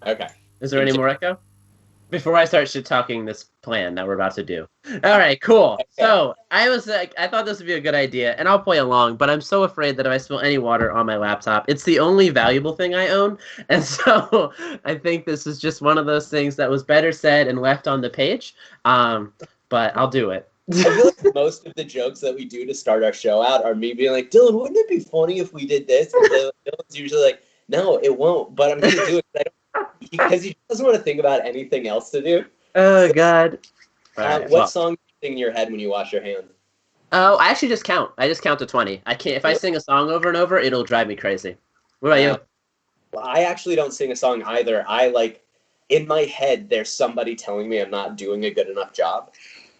Okay. Is there any more echo? Before I start shit talking this plan that we're about to do. All right, cool. Okay. So I was like, I thought this would be a good idea, and I'll play along, but I'm so afraid that if I spill any water on my laptop, it's the only valuable thing I own. And so I think this is just one of those things that was better said and left on the page. But I'll do it. I feel like most of the jokes that we do to start our show out are me being like, Dylan, wouldn't it be funny if we did this? And Dylan's usually like, no, it won't, but I'm going to do it because he doesn't want to think about anything else to do. Oh, God. Right, what song do you sing in your head when you wash your hands? Oh, I actually just count. I just count to 20. I can't. If I sing a song over and over, it'll drive me crazy. What about you? Well, I actually don't sing a song either. In my head, there's somebody telling me I'm not doing a good enough job.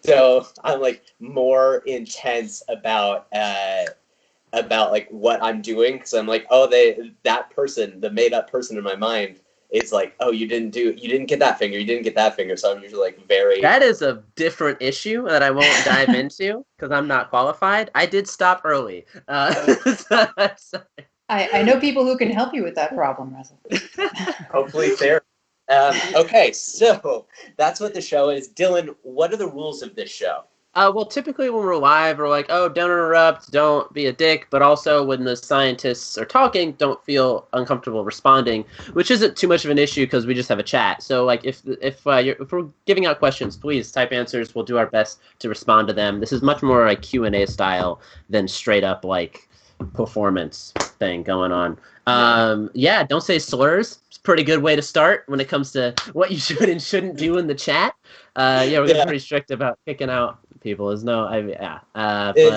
So I'm like more intense about like what I'm doing, because I'm like, oh, that person, the made up person in my mind, is like, oh, you didn't get that finger, you didn't get that finger. So I'm usually like very. That is a different issue that I won't dive into because I'm not qualified. I did stop early. I know people who can help you with that problem, Russell. Hopefully therapy. Okay, so that's what the show is. Dylan, what are the rules of this show? Well, typically when we're live, we're like, oh, don't interrupt, don't be a dick, but also when the scientists are talking, don't feel uncomfortable responding, which isn't too much of an issue because we just have a chat. So, like, if we're giving out questions, please type answers. We'll do our best to respond to them. This is much more like Q&A style than straight up, like, performance thing going on. Yeah, don't say slurs. It's a pretty good way to start when it comes to what you should and shouldn't do in the chat. Yeah, we're getting pretty strict about kicking out people.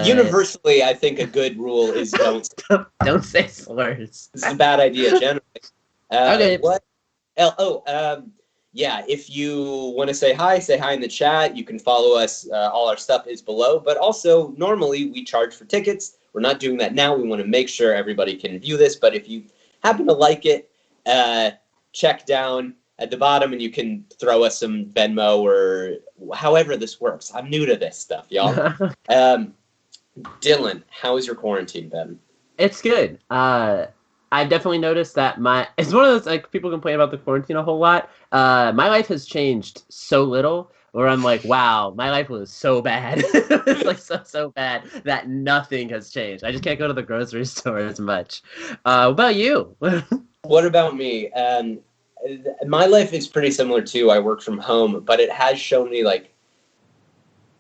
Universally, I think a good rule is don't say slurs. It's a bad idea generally. Okay. What? Yeah, if you want to say hi in the chat. You can follow us. All our stuff is below. But also, normally we charge for tickets. We're not doing that now. We want to make sure everybody can view this. But if you happen to like it, check down at the bottom and you can throw us some Venmo or however this works. I'm new to this stuff, y'all. Dylan, how has your quarantine been? It's good. I've definitely noticed that it's one of those, like, people complain about the quarantine a whole lot. My life has changed so little where I'm like, wow, my life was so bad. It's like so bad that nothing has changed. I just can't go to the grocery store as much. What about you? What about me? My life is pretty similar too. I work from home, but it has shown me, like,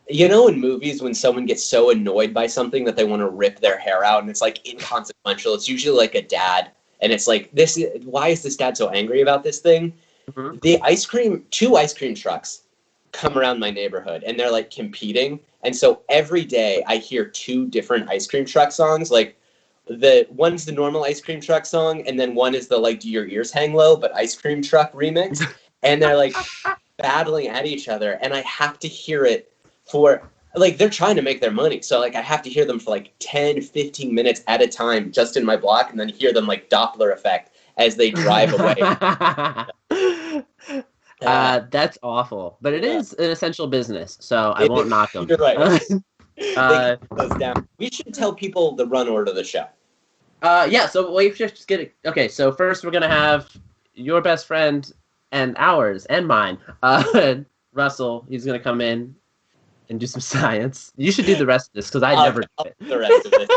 you know, in movies when someone gets so annoyed by something that they want to rip their hair out and it's like inconsequential. It's usually like a dad, and it's like, why is this dad so angry about this thing? Mm-hmm. Two ice cream trucks come around my neighborhood and they're like competing. And so every day I hear two different ice cream truck songs. Like, one's the normal ice cream truck song, and then one is the, like, do your ears hang low, but ice cream truck remix. And they're like battling at each other, and I have to hear it for, like, they're trying to make their money. So, like, I have to hear them for like 10, 15 minutes at a time just in my block, and then hear them like Doppler effect as they drive away. That's awful, but it is an essential business, so I won't knock them. You're right. They keep those down. We should tell people the run order of the show. Yeah, so we should just get it. Okay, so first we're going to have your best friend and ours and mine, Russell. He's going to come in and do some science. You should do the rest of this because I never do it. The rest of this.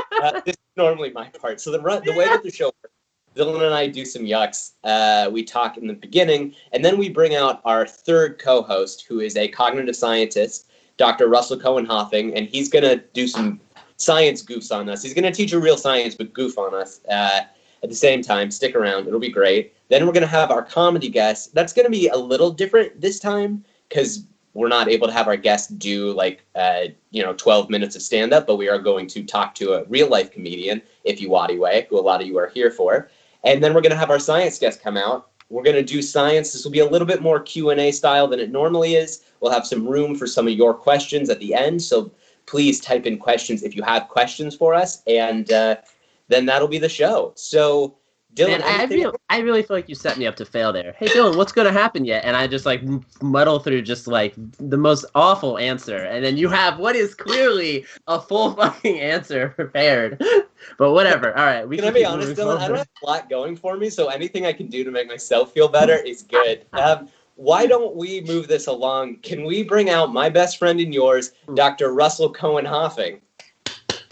This is normally my part. So the way that the show works, Dylan and I do some yucks. We talk in the beginning, and then we bring out our third co-host, who is a cognitive scientist, Dr. Russell Cohen-Hoffing, and he's going to do some science goofs on us. He's going to teach you real science, but goof on us at the same time. Stick around. It'll be great. Then we're going to have our comedy guest. That's going to be a little different this time because we're not able to have our guest do, like, 12 minutes of stand-up, but we are going to talk to a real-life comedian, Nwadiwe, who a lot of you are here for. And then we're going to have our science guest come out. We're going to do science. This will be a little bit more Q&A style than it normally is. We'll have some room for some of your questions at the end, so please type in questions if you have questions for us, and then that'll be the show. So, Dylan, Man, I really feel like you set me up to fail there. Hey, Dylan, what's going to happen yet? And I just like muddle through just like the most awful answer. And then you have what is clearly a full fucking answer prepared. But whatever. All right. Can I be honest, Dylan? I don't have a lot going for me, so anything I can do to make myself feel better is good. Why don't we move this along? Can we bring out my best friend and yours, Dr. Russell Cohen-Hoffing?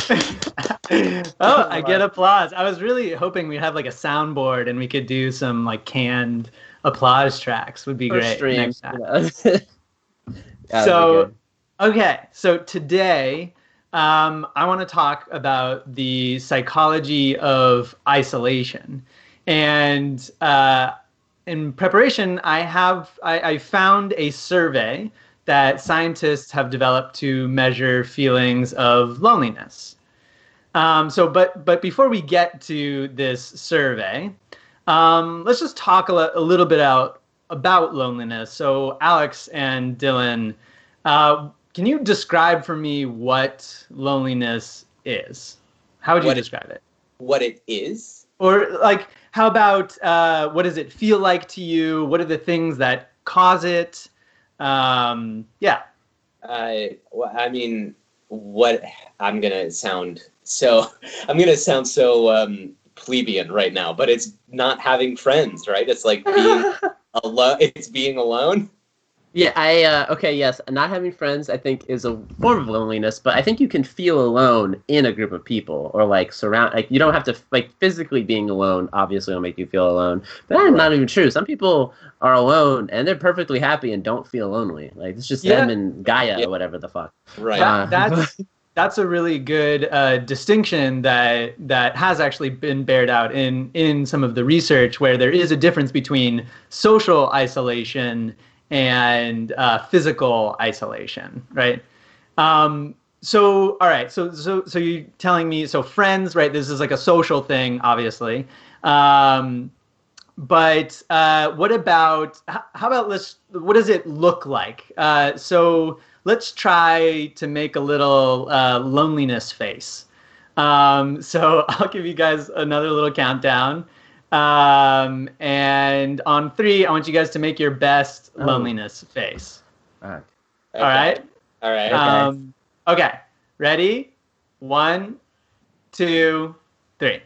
Oh, I get applause. I was really hoping we'd have like a soundboard and we could do some like canned applause tracks. Would be great. Next time. So, okay. So today, I want to talk about the psychology of isolation. And in preparation, I found a survey that scientists have developed to measure feelings of loneliness. But before we get to this survey, let's just talk a little bit about loneliness. So Alex and Dylan, can you describe for me what loneliness is? How would you describe it? What it is? Or like, how about what does it feel like to you? What are the things that cause it? Yeah. I mean, what I'm gonna sound so plebeian right now, but it's not having friends, right? It's like being alone. It's being alone. Yeah, okay, yes. Not having friends, I think, is a form of loneliness, but I think you can feel alone in a group of people, or like you don't have to, like, physically being alone obviously will make you feel alone. But that's not even true. Some people are alone and they're perfectly happy and don't feel lonely. Like, it's just them and Gaia or whatever the fuck. Right. That's a really good distinction that has actually been bared out in some of the research, where there is a difference between social isolation and physical isolation, right? So, all right. So you're telling me, so friends, right? This is like a social thing, obviously. But what about, how about what does it look like? So let's try to make a little loneliness face. So I'll give you guys another little countdown. And on 3, I want you guys to make your best loneliness face. Okay. All right? All right. Okay. Ready? 1, 2, 3.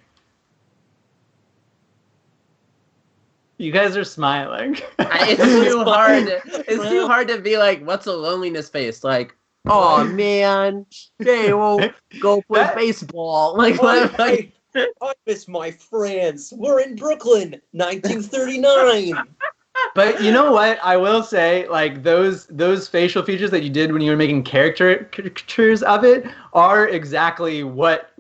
You guys are smiling. It's too hard. It's too hard to be like, what's a loneliness face? Like, oh man, hey, we'll go play baseball. Like, what? I miss my friends. We're in Brooklyn, 1939. But you know what? I will say, like, those facial features that you did when you were making caricatures of it are exactly what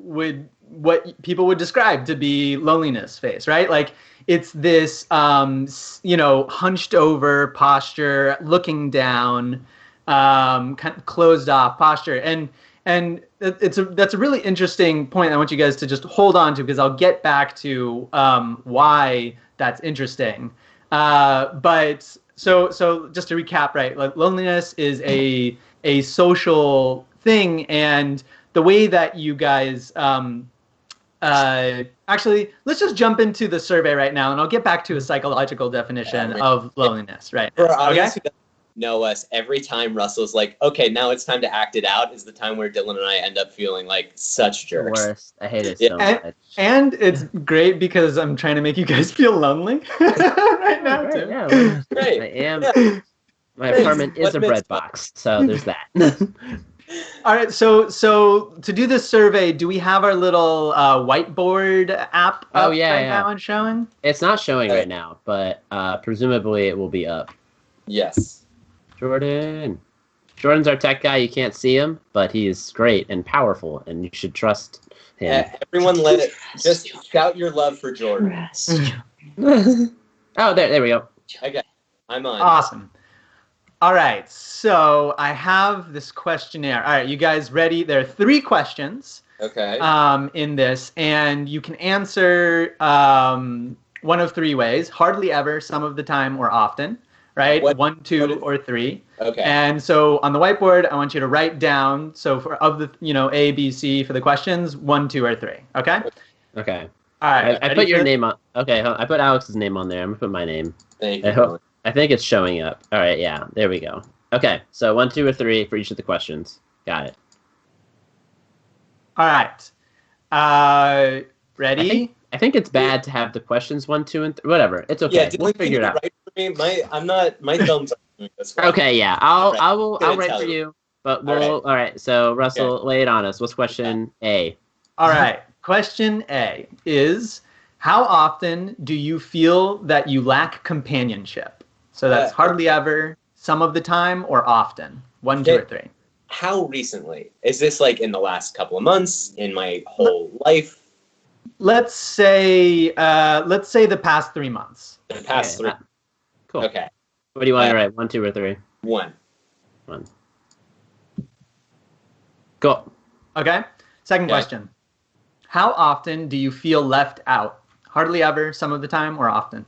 people would describe to be loneliness face, right? Like, it's this, hunched over posture, looking down, kind of closed off posture, and that's a really interesting point I want you guys to just hold on to, because I'll get back to why that's interesting. But so just to recap, right? Like, loneliness is a social thing, and the way that you guys actually, let's just jump into the survey right now, and I'll get back to a psychological definition of loneliness. Right? For our audience who doesn't know us, every time Russell's like, "Okay, now it's time to act it out," is the time where Dylan and I end up feeling like such jerks. The worst. I hate it so much. And it's great because I'm trying to make you guys feel lonely right now too. Yeah, Great. I am. My apartment is a bread box, so there's that. All right, so to do this survey, do we have our little whiteboard app up right now and showing? It's not showing right now, but presumably it will be up. Yes. Jordan's our tech guy. You can't see him, but he is great and powerful, and you should trust him. Everyone just shout your love for Jordan. Oh, there we go. Okay, I'm on. Awesome. All right, so I have this questionnaire. All right, you guys ready? There are 3 questions. Okay. In this, and you can answer one of 3 ways: hardly ever, some of the time, or often. Right? 1, 2, or 3. Okay. And so on the whiteboard, I want you to write down. So of the A, B, C for the questions, 1, 2, or 3. Okay. Okay. All right. I put your name on. Okay, I put Alex's name on there. I'm gonna put my name. Thank you. I think it's showing up. All right, yeah, there we go. Okay, so 1, 2, or 3 for each of the questions. Got it. All right. Ready? I think it's bad to have the questions 1, 2, and 3. Whatever, it's okay. Yeah, We'll figure it out. Right for me? My thumbs are doing this one. Okay, yeah, I'll Gonna write tell for you. you. But all right. So Russell, lay it on us. What's question A? All right. Question A is, how often do you feel that you lack companionship? So that's hardly ever, some of the time, or often. 1, 2, or 3. How recently? Is this like in the last couple of months? In my whole life? Let's say the past 3 months. The past 3. Cool. Okay. What do you want to write? 1, 2, or 3? 1. Cool. Okay. Second question. How often do you feel left out? Hardly ever, some of the time, or often?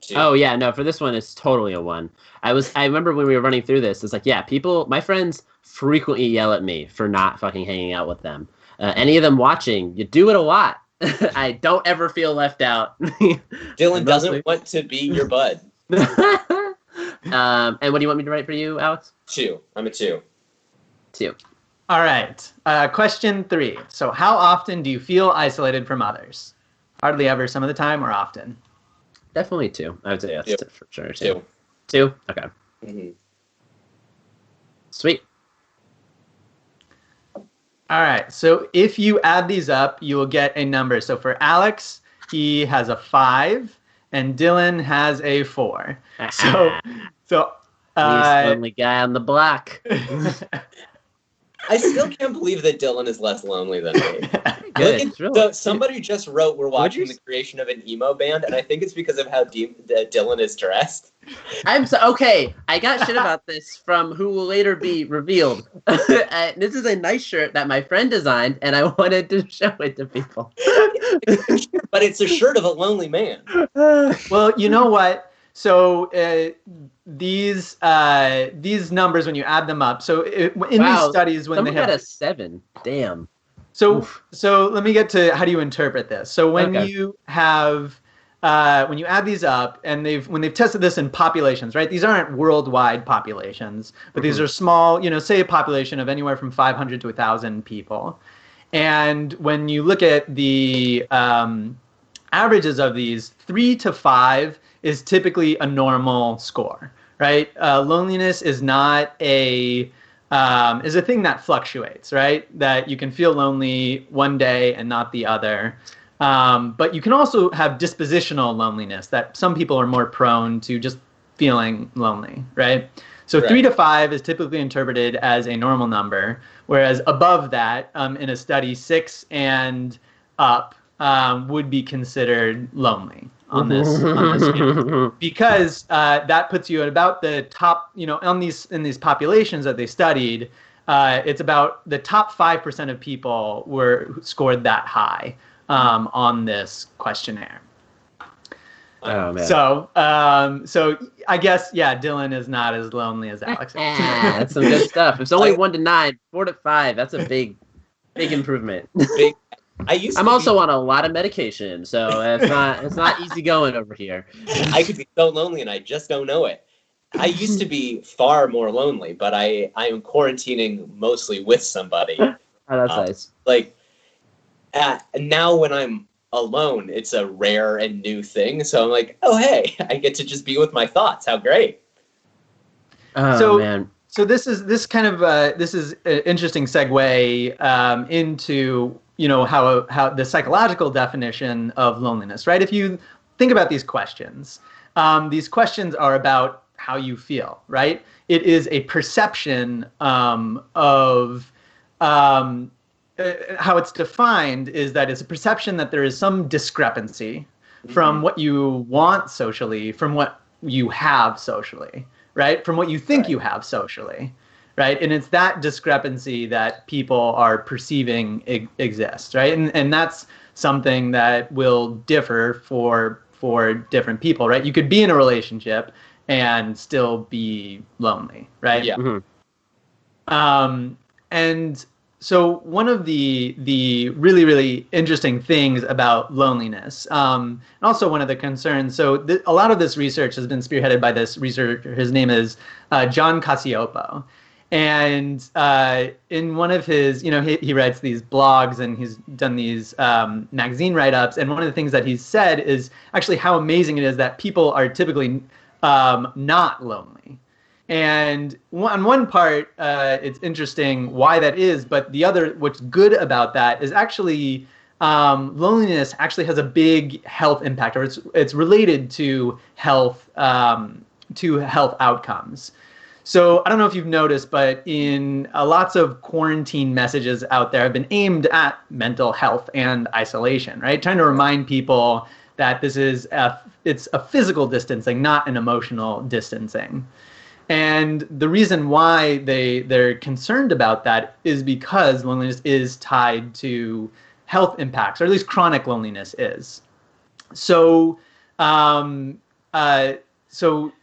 2. Oh yeah, no. For this one, it's totally a 1. I remember when we were running through this. It's like, yeah, my friends frequently yell at me for not fucking hanging out with them. Any of them watching, you do it a lot. I don't ever feel left out. Dylan doesn't want to be your bud. And what do you want me to write for you, Alex? 2. I'm a 2. 2. All right. Question 3. So how often do you feel isolated from others? Hardly ever, some of the time, or often? Definitely 2. I would say that's for sure. 2. 2? Okay. Mm-hmm. Sweet. All right. So if you add these up, you will get a number. So for Alex, he has a 5, and Dylan has a 4. So least lonely guy on the block. I still can't believe that Dylan is less lonely than me. Good. Somebody just wrote, we're watching the creation of an emo band, and I think it's because of how Dylan is dressed. Okay. I got shit about this from who will later be revealed. This is a nice shirt that my friend designed, and I wanted to show it to people. But it's a shirt of a lonely man. Well, you know what? So these numbers, when you add them up, so in these studies, when they have a 7, damn. So let me get to how do you interpret this. So when you have when you add these up, and when they've tested this in populations, right? These aren't worldwide populations, but these are small. Say a population of anywhere from 500 to 1,000 people, and when you look at the averages of these, 3 to 5 is typically a normal score, right? Loneliness is not is a thing that fluctuates, right? That you can feel lonely one day and not the other. But you can also have dispositional loneliness, that some people are more prone to just feeling lonely, right? So 3 to 5 is typically interpreted as a normal number, whereas above that, in a study, 6 and up would be considered lonely on this scale, because that puts you at about the top. In these populations that they studied, it's about the top 5% of people who scored that high on this questionnaire. Oh man. So I guess Dylan is not as lonely as Alex is. That's some good stuff. It's only 1 to 9, 4 to 5. That's a big improvement. I'm also on a lot of medication, so it's not easy going over here. I could be so lonely and I just don't know it. I used to be far more lonely, but I am quarantining mostly with somebody. Oh, that's nice. Now when I'm alone, it's a rare and new thing. So I'm like, oh hey, I get to just be with my thoughts. How great! Oh man. So this is an interesting segue into how the psychological definition of loneliness, right? If you think about these questions are about how you feel, right? It is a perception of how it's defined is that it's a perception that there is some discrepancy from what you want socially, from what you have socially, right? From what you think you have socially. Right, and it's that discrepancy that people are perceiving exists, right? And that's something that will differ for different people, right? You could be in a relationship and still be lonely, right? Yeah. And so one of the really, really interesting things about loneliness, and also one of the concerns, so a lot of this research has been spearheaded by this researcher. His name is John Cacioppo. And in one of his, he writes these blogs and he's done these magazine write-ups. And one of the things that he's said is actually how amazing it is that people are typically not lonely. And on one part, it's interesting why that is. But the other, what's good about that is actually loneliness actually has a big health impact, or it's related to health outcomes. So I don't know if you've noticed, but in lots of quarantine messages out there have been aimed at mental health and isolation, right? Trying to remind people that this is it's a physical distancing, not an emotional distancing. And the reason why they're concerned about that is because loneliness is tied to health impacts, or at least chronic loneliness is. So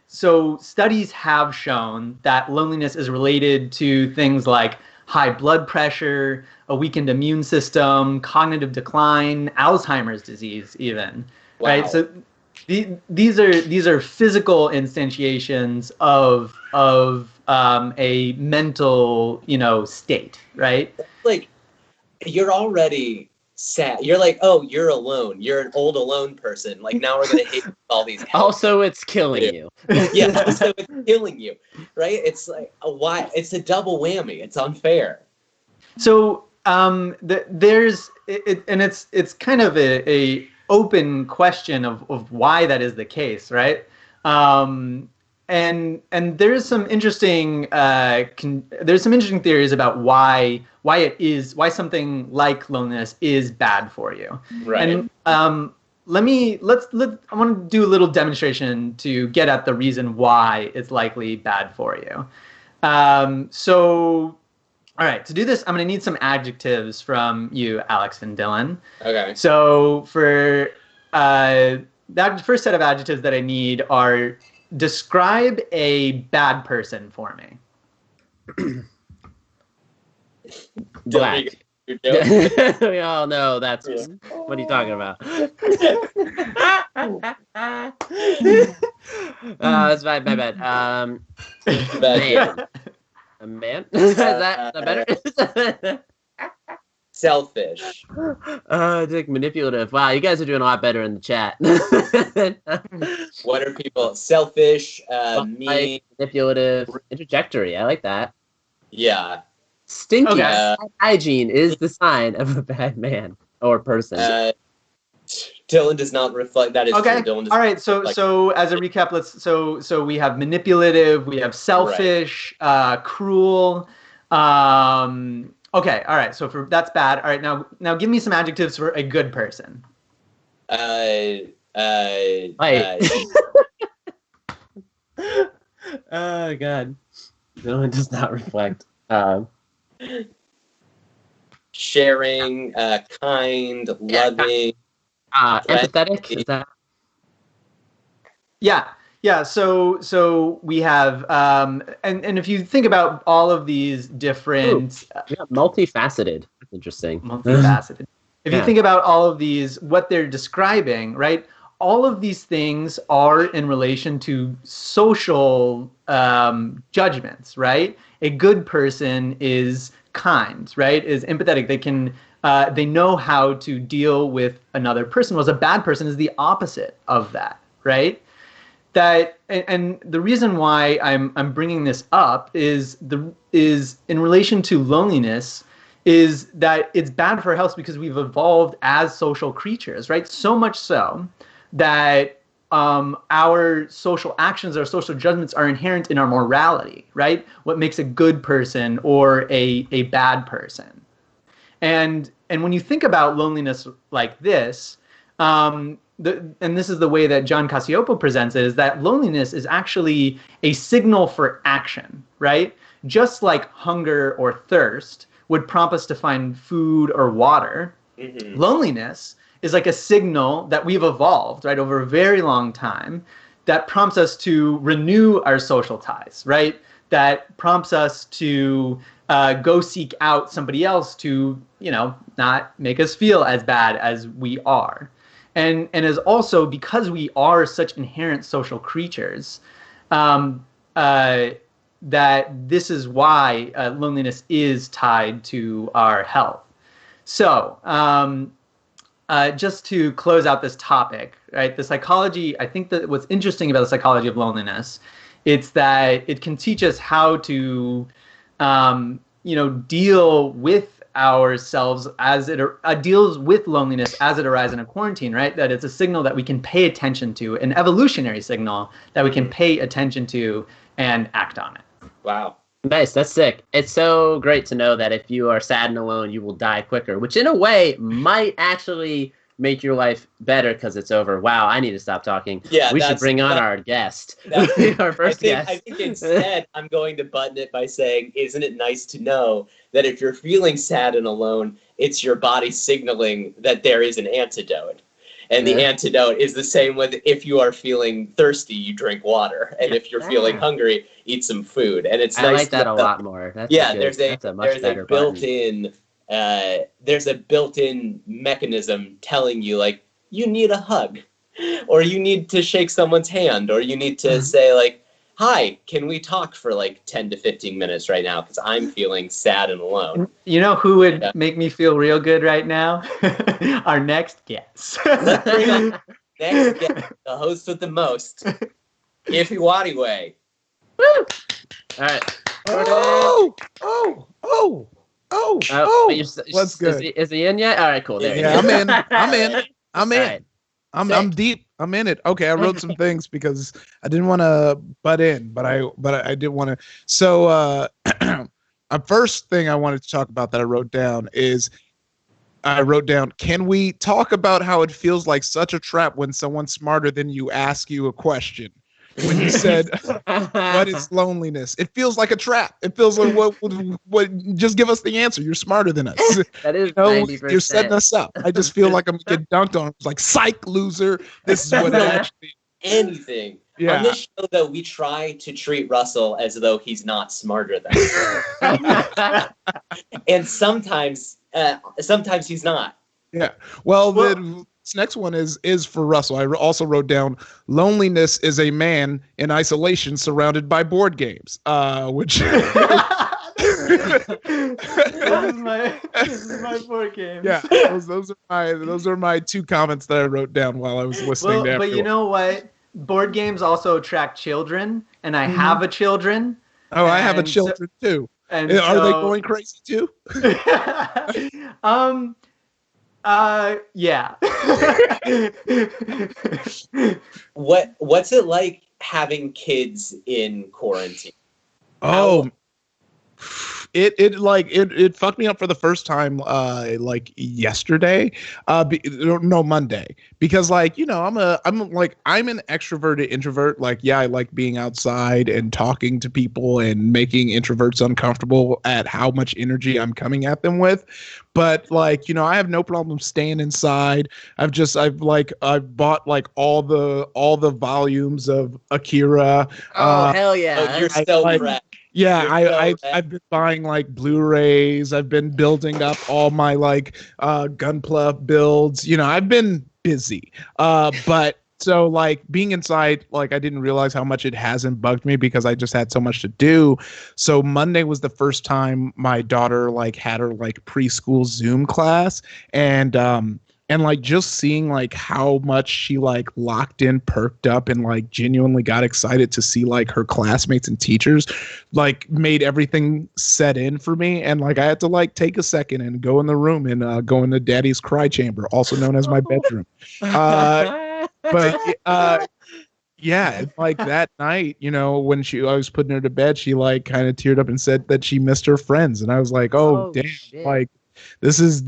So studies have shown that loneliness is related to things like high blood pressure, a weakened immune system, cognitive decline, Alzheimer's disease, even. Wow. Right? So these are physical instantiations of a mental state, right? Like, you're already sad. You're like, oh, you're alone. You're an old alone person. Like, now we're gonna hate all these. Also, it's killing you. Yeah, so it's killing you, right? It's like why? It's a double whammy. It's unfair. So there's and it's kind of a open question of why that is the case, right? And there's some interesting theories about why something like loneliness is bad for you. Right. And I want to do a little demonstration to get at the reason why it's likely bad for you. So, all right, to do this, I'm going to need some adjectives from you, Alex and Dylan. Okay. So for that first set of adjectives that I need are: describe a bad person for me. Black. We all know that's what are you talking about? That's my bad. Man. A man? Is that better? Selfish. Manipulative. Wow, you guys are doing a lot better in the chat. What are people? Selfish, mean, manipulative, interjectory. I like that. Yeah. Stinky. Okay. Hygiene is the sign of a bad man or person. Dylan does not reflect. That is okay. true. Dylan does all right. So as a recap, so we have manipulative, we have selfish, cruel. Okay. All right. So that's bad. All right. Now give me some adjectives for a good person. Oh God. No, it does not reflect. Sharing, kind, loving. Empathetic. Is that? Yeah. So we have, and if you think about all of these different, multifaceted. That's interesting. Multifaceted. If you think about all of these, what they're describing, right? All of these things are in relation to social judgments, right? A good person is kind, right? Is empathetic. They know how to deal with another person. Whereas a bad person is the opposite of that, right? And the reason why I'm bringing this up is in relation to loneliness, is that it's bad for our health because we've evolved as social creatures, right? So much so that our social actions, our social judgments are inherent in our morality, right? What makes a good person or a bad person. And when you think about loneliness like this, and this is the way that John Cacioppo presents it, is that loneliness is actually a signal for action, right? Just like hunger or thirst would prompt us to find food or water, loneliness is like a signal that we've evolved, right, over a very long time that prompts us to renew our social ties, right? That prompts us to go seek out somebody else to, not make us feel as bad as we are. And is also because we are such inherent social creatures, that this is why loneliness is tied to our health. So, just to close out this topic, right? The psychology, I think that what's interesting about the psychology of loneliness, it's that it can teach us how to, deal with ourselves as it deals with loneliness as it arises in a quarantine, right? That it's a signal that we can pay attention to, an evolutionary signal that we can pay attention to and act on it. Wow. Nice. That's sick. It's so great to know that if you are sad and alone, you will die quicker, which in a way might actually make your life better because it's over. Wow, I need to stop talking. Yeah, we should bring on our guest. Our first guest. I think instead I'm going to button it by saying, isn't it nice to know that if you're feeling sad and alone, it's your body signaling that there is an antidote. And the antidote is the same with if you are feeling thirsty, you drink water. And if you're feeling hungry, eat some food. And it's nice. I like that a lot more. That's there's a built-in mechanism telling you, like, you need a hug, or you need to shake someone's hand, or you need to say, like, hi, can we talk for like 10 to 15 minutes right now? Because I'm feeling sad and alone. You know who would make me feel real good right now? Our next guest. Let's bring on next guest, the host with the most, Nwadiwe. Woo! All right. What's good? Is he in yet? All right, cool. There I'm in. I'm in. Right. I'm deep. I'm in it. Okay, I wrote some things because I didn't want to butt in, but I did want to. So a first thing I wanted to talk about that I wrote down is can we talk about how it feels like such a trap when someone smarter than you asks you a question? When you said, what is loneliness? It feels like a trap. It feels like, what just give us the answer. You're smarter than us. That is 90%. You're setting us up. I just feel like I'm getting dunked on. It's like, psych, loser. This is what it actually is. Anything. Yeah. On this show, though, we try to treat Russell as though he's not smarter than us. And sometimes he's not. Yeah. Well, this next one is for Russell. I also wrote down, loneliness is a man in isolation surrounded by board games, which this is my board game. Yeah, those are my two comments that I wrote down while I was listening. But you know what? Board games also attract children, and I have a children. Oh, I have a children too. And are they going crazy too? Yeah. What's it like having kids in quarantine? Oh, it fucked me up for the first time like yesterday, Monday, because like, you know, I'm an extroverted introvert. Like, yeah, I like being outside and talking to people and making introverts uncomfortable at how much energy I'm coming at them with. But like, you know, I have no problem staying inside. I've bought like all the volumes of Akira. Hell yeah. Oh, you're so right. Yeah, I've been buying like Blu-rays. I've been building up all my like Gunpla builds. You know, I've been busy. But so like being inside, like I didn't realize how much it hasn't bugged me because I just had so much to do. So Monday was the first time my daughter like had her like preschool Zoom class, and like just seeing like how much she like locked in, perked up, and like genuinely got excited to see like her classmates and teachers, like made everything set in for me. And like I had to like take a second and go in the room and go into Daddy's cry chamber, also known as my bedroom. Yeah, like that night, you know, when I was putting her to bed, she like kind of teared up and said that she missed her friends, and I was like, oh damn, shit. Like. This is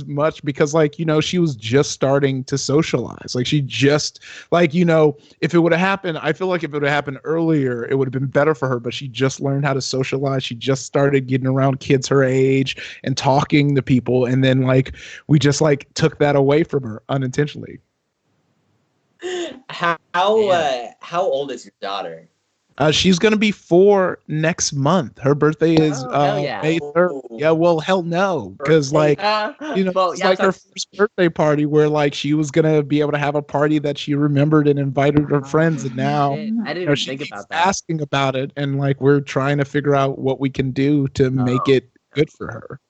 much, because like, you know, she was just starting to socialize. Like she just like, you know, if it would have happened, I feel like if it would have happened earlier, it would have been better for her, but she just learned how to socialize. She just started getting around kids her age and talking to people. And then like, we just like took that away from her unintentionally. How old is your daughter? She's gonna be 4 next month. Her birthday is hell yeah. May 3rd. Yeah, well, hell no, because like well, it's like her first birthday party where like she was gonna be able to have a party that she remembered and invited her friends, and now shit. I didn't know, even she think keeps about that. asking about it, and like we're trying to figure out what we can do to make it good for her.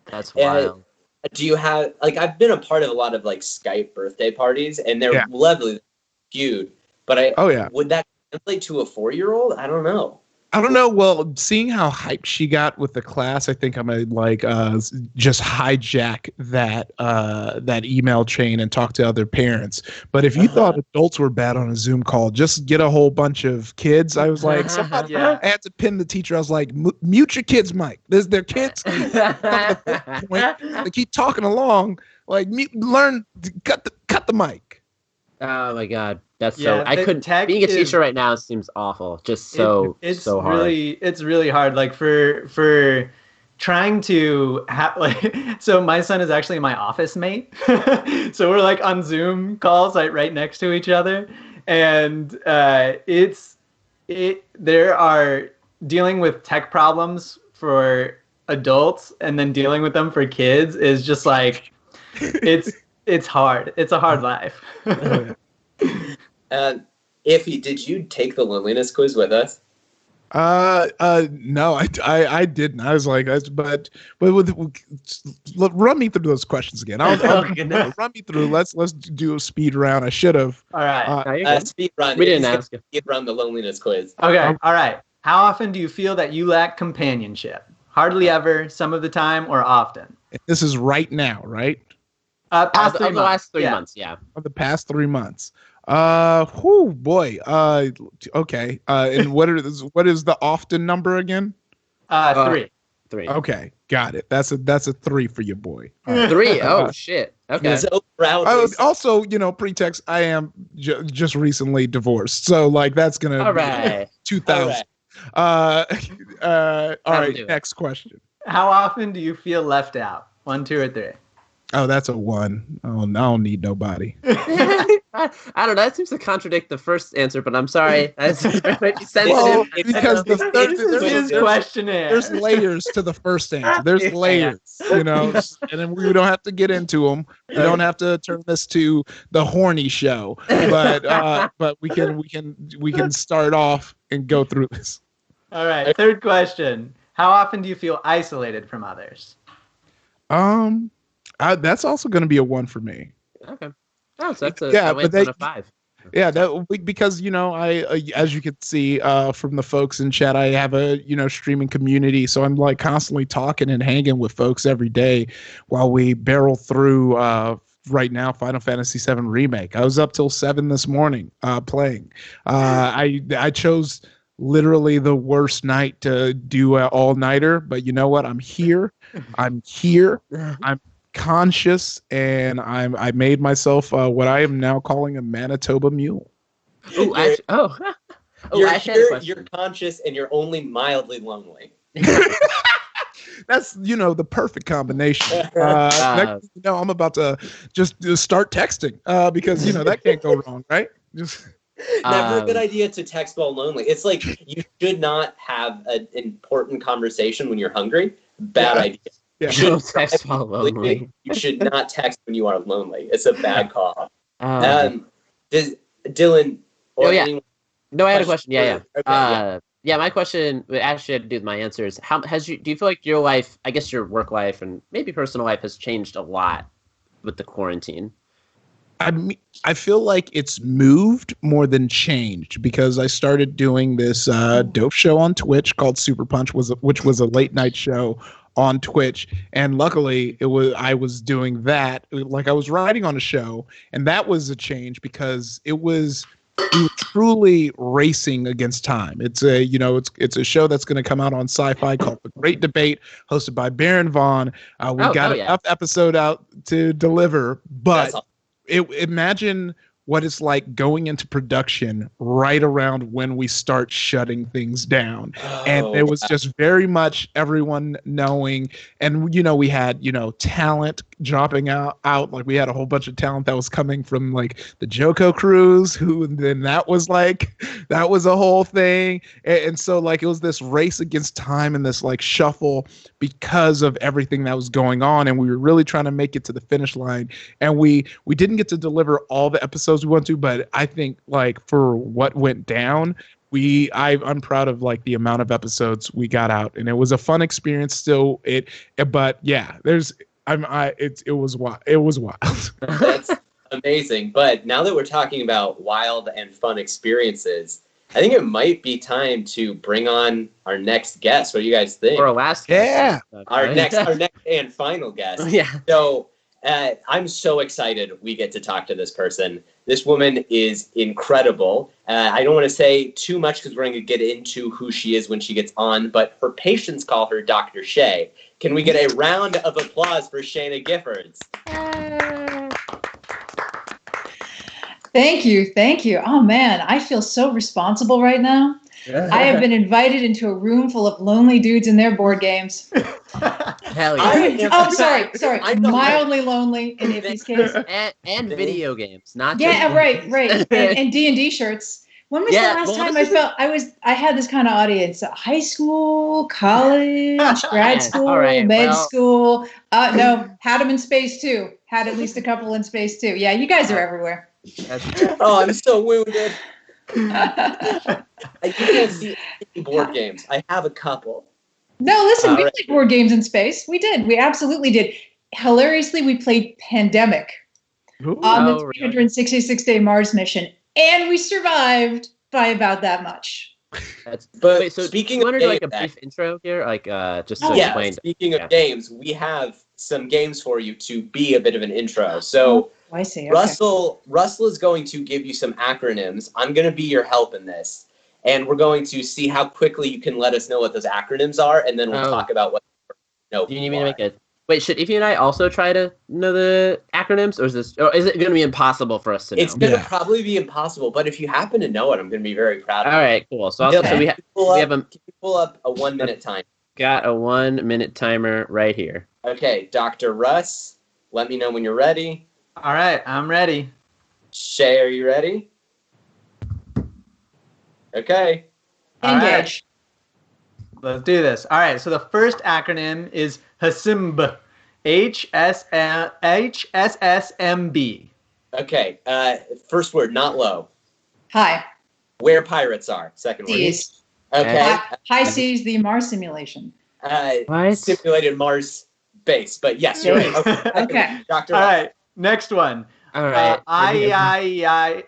That's wild. Do you have like I've been a part of a lot of like Skype birthday parties, and they're lovely, cute. But would that translate to a 4-year-old? I don't know. Well, seeing how hyped she got with the class, I think I'm gonna like just hijack that email chain and talk to other parents. But if you thought adults were bad on a Zoom call, just get a whole bunch of kids. I was like, I had to pin the teacher. I was like, mute your kids' mic. Their kids. They keep talking along. Like, learn cut the mic. Oh my god. That's I couldn't. Being a teacher right now seems awful. Just it's so hard. It's really hard. Like for trying to have like. So my son is actually my office mate. So we're like on Zoom calls, like right next to each other, and there are dealing with tech problems for adults, and then dealing with them for kids is just like it's hard. It's a hard life. Ify, did you take the loneliness quiz with us? No, I didn't. I was like, but run me through those questions again. I'll run me through. Let's do a speed round. I should have. All right. Speed run. We didn't ask you. Speed run the loneliness quiz. Okay. All right. How often do you feel that you lack companionship? Hardly ever, some of the time, or often? This is right now, right? Past 3 months. The last 3 months, yeah. Of the past 3 months. Boy. Okay. And what is the often number again? 3. 3. Okay, got it. That's a 3 for your boy. Right. 3. Oh shit. Okay. So proud. Also, pretext. I am just recently divorced, so like that's gonna be 2000. All right. Next question. How often do you feel left out? 1, 2, or 3? Oh, that's a 1. Oh, I don't need nobody. I don't know. That seems to contradict the first answer, but I'm sorry. That's might be sensitive. Well, because this is his questionnaire. There's layers to the first answer. There's layers, and then we don't have to get into them. We don't have to turn this to the horny show, but we can start off and go through this. All right. Third question. How often do you feel isolated from others? That's also going to be a 1 for me. Okay. Oh, so that's a 5. Yeah, because I as you can see from the folks in chat, I have a streaming community, so I'm like constantly talking and hanging with folks every day while we barrel through. Right now, Final Fantasy VII Remake. I was up till 7 this morning playing. I chose literally the worst night to do an all-nighter, but you know what? I'm here. I'm conscious, and I made myself what I am now calling a Manitoba mule. You're conscious, and you're only mildly lonely. That's the perfect combination. I'm about to just start texting because that can't go wrong, right? Never a good idea to text while lonely. It's like you should not have an important conversation when you're hungry. Bad idea. Yeah. You should text while lonely. You should not text when you are lonely. It's a bad call. Does Dylan? No, I had a question. Yeah. Okay, yeah, my question actually had to do with my answers. Do you feel like your life, I guess your work life and maybe personal life, has changed a lot with the quarantine? I feel like it's moved more than changed because I started doing this dope show on Twitch called Super Punch, which was a late night show on Twitch, and luckily I was doing that, like I was writing on a show, and that was a change because it was truly racing against time. It's a show that's going to come out on Sci-Fi called The Great Debate, hosted by Baron Vaughn. Enough episode out to deliver, but imagine what it's like going into production right around when we start shutting things down. And it was just very much everyone knowing. And, you know, we had, you know, talent dropping out. Like we had a whole bunch of talent that was coming from like the Joko cruise, who then that was a whole thing. And so like it was this race against time and this like shuffle because of everything that was going on. And we were really trying to make it to the finish line. And we didn't get to deliver all the episodes we want to, but I think like for what went down, I'm proud of like the amount of episodes we got out, and it was a fun experience still. But yeah, it was wild. That's amazing. But now that we're talking about wild and fun experiences, I think it might be time to bring on our next guest. What do you guys think? Or our last guest. Yeah. Our next and final guest. Yeah. So I'm so excited we get to talk to this person. This woman is incredible. I don't want to say too much because we're going to get into who she is when she gets on, but her patients call her Dr. Shay. Can we get a round of applause for Sheyna Giffords? Thank you. Oh man, I feel so responsible right now. I have been invited into a room full of lonely dudes and their board games. Hell yeah. Sorry. Mildly lonely in Ifys' case. And video games, not Yeah, just right. And D&D shirts. When was the last time I had this kind of audience? High school, college, grad school, med school. No, had them in space too. Had at least a couple in space too. Yeah, you guys are everywhere. Oh, I'm so wounded. You can't see any board games. I have a couple. No, listen, we played board games in space. We did. We absolutely did. Hilariously, we played Pandemic on the 366-day Mars mission, and we survived by about that much. So speaking of games, like a brief intro here, like just to explain. Speaking of games, we have some games for you to be a bit of an intro. So. I see. Okay. Russell is going to give you some acronyms. I'm going to be your help in this. And we're going to see how quickly you can let us know what those acronyms are, and then we'll talk about what do you need me to make it? Wait, should Ify and I also try to know the acronyms, or is it going to be impossible for us to know? It's going to probably be impossible, but if you happen to know it, I'm going to be very proud of you. All right, cool. So we pull up a 1 minute time. Got a 1 minute timer right here. Okay, Dr. Russ, let me know when you're ready. All right, I'm ready. Shay, are you ready? Okay. Engage. Right. Let's do this. All right, so the first acronym is HSSMB. HSSMB. Okay, first word, not low. High. Where pirates are, second word. Seas. Okay. High seas, the Mars simulation. Simulated Mars base, but yes, you're right. Okay. Dr. All right. Next one. All right. IAIAF.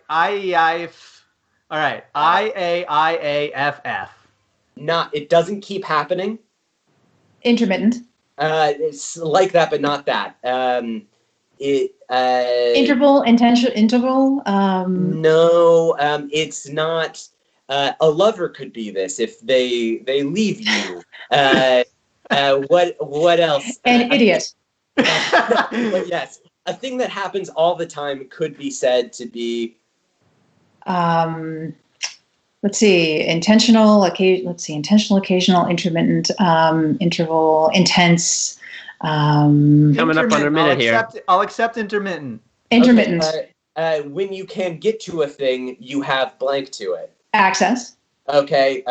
All right. IAIAFF. It doesn't keep happening. Intermittent. It's like that, but not that. Interval, intentional interval. No, it's not. A lover could be this if they leave you. What else? An idiot. Yes. A thing that happens all the time could be said to be. Let's see. Intentional, occasional, intermittent, interval, intense. Coming up on a minute here. I'll accept intermittent. Intermittent. Okay, when you can get to a thing, you have blank to it. Access. Okay.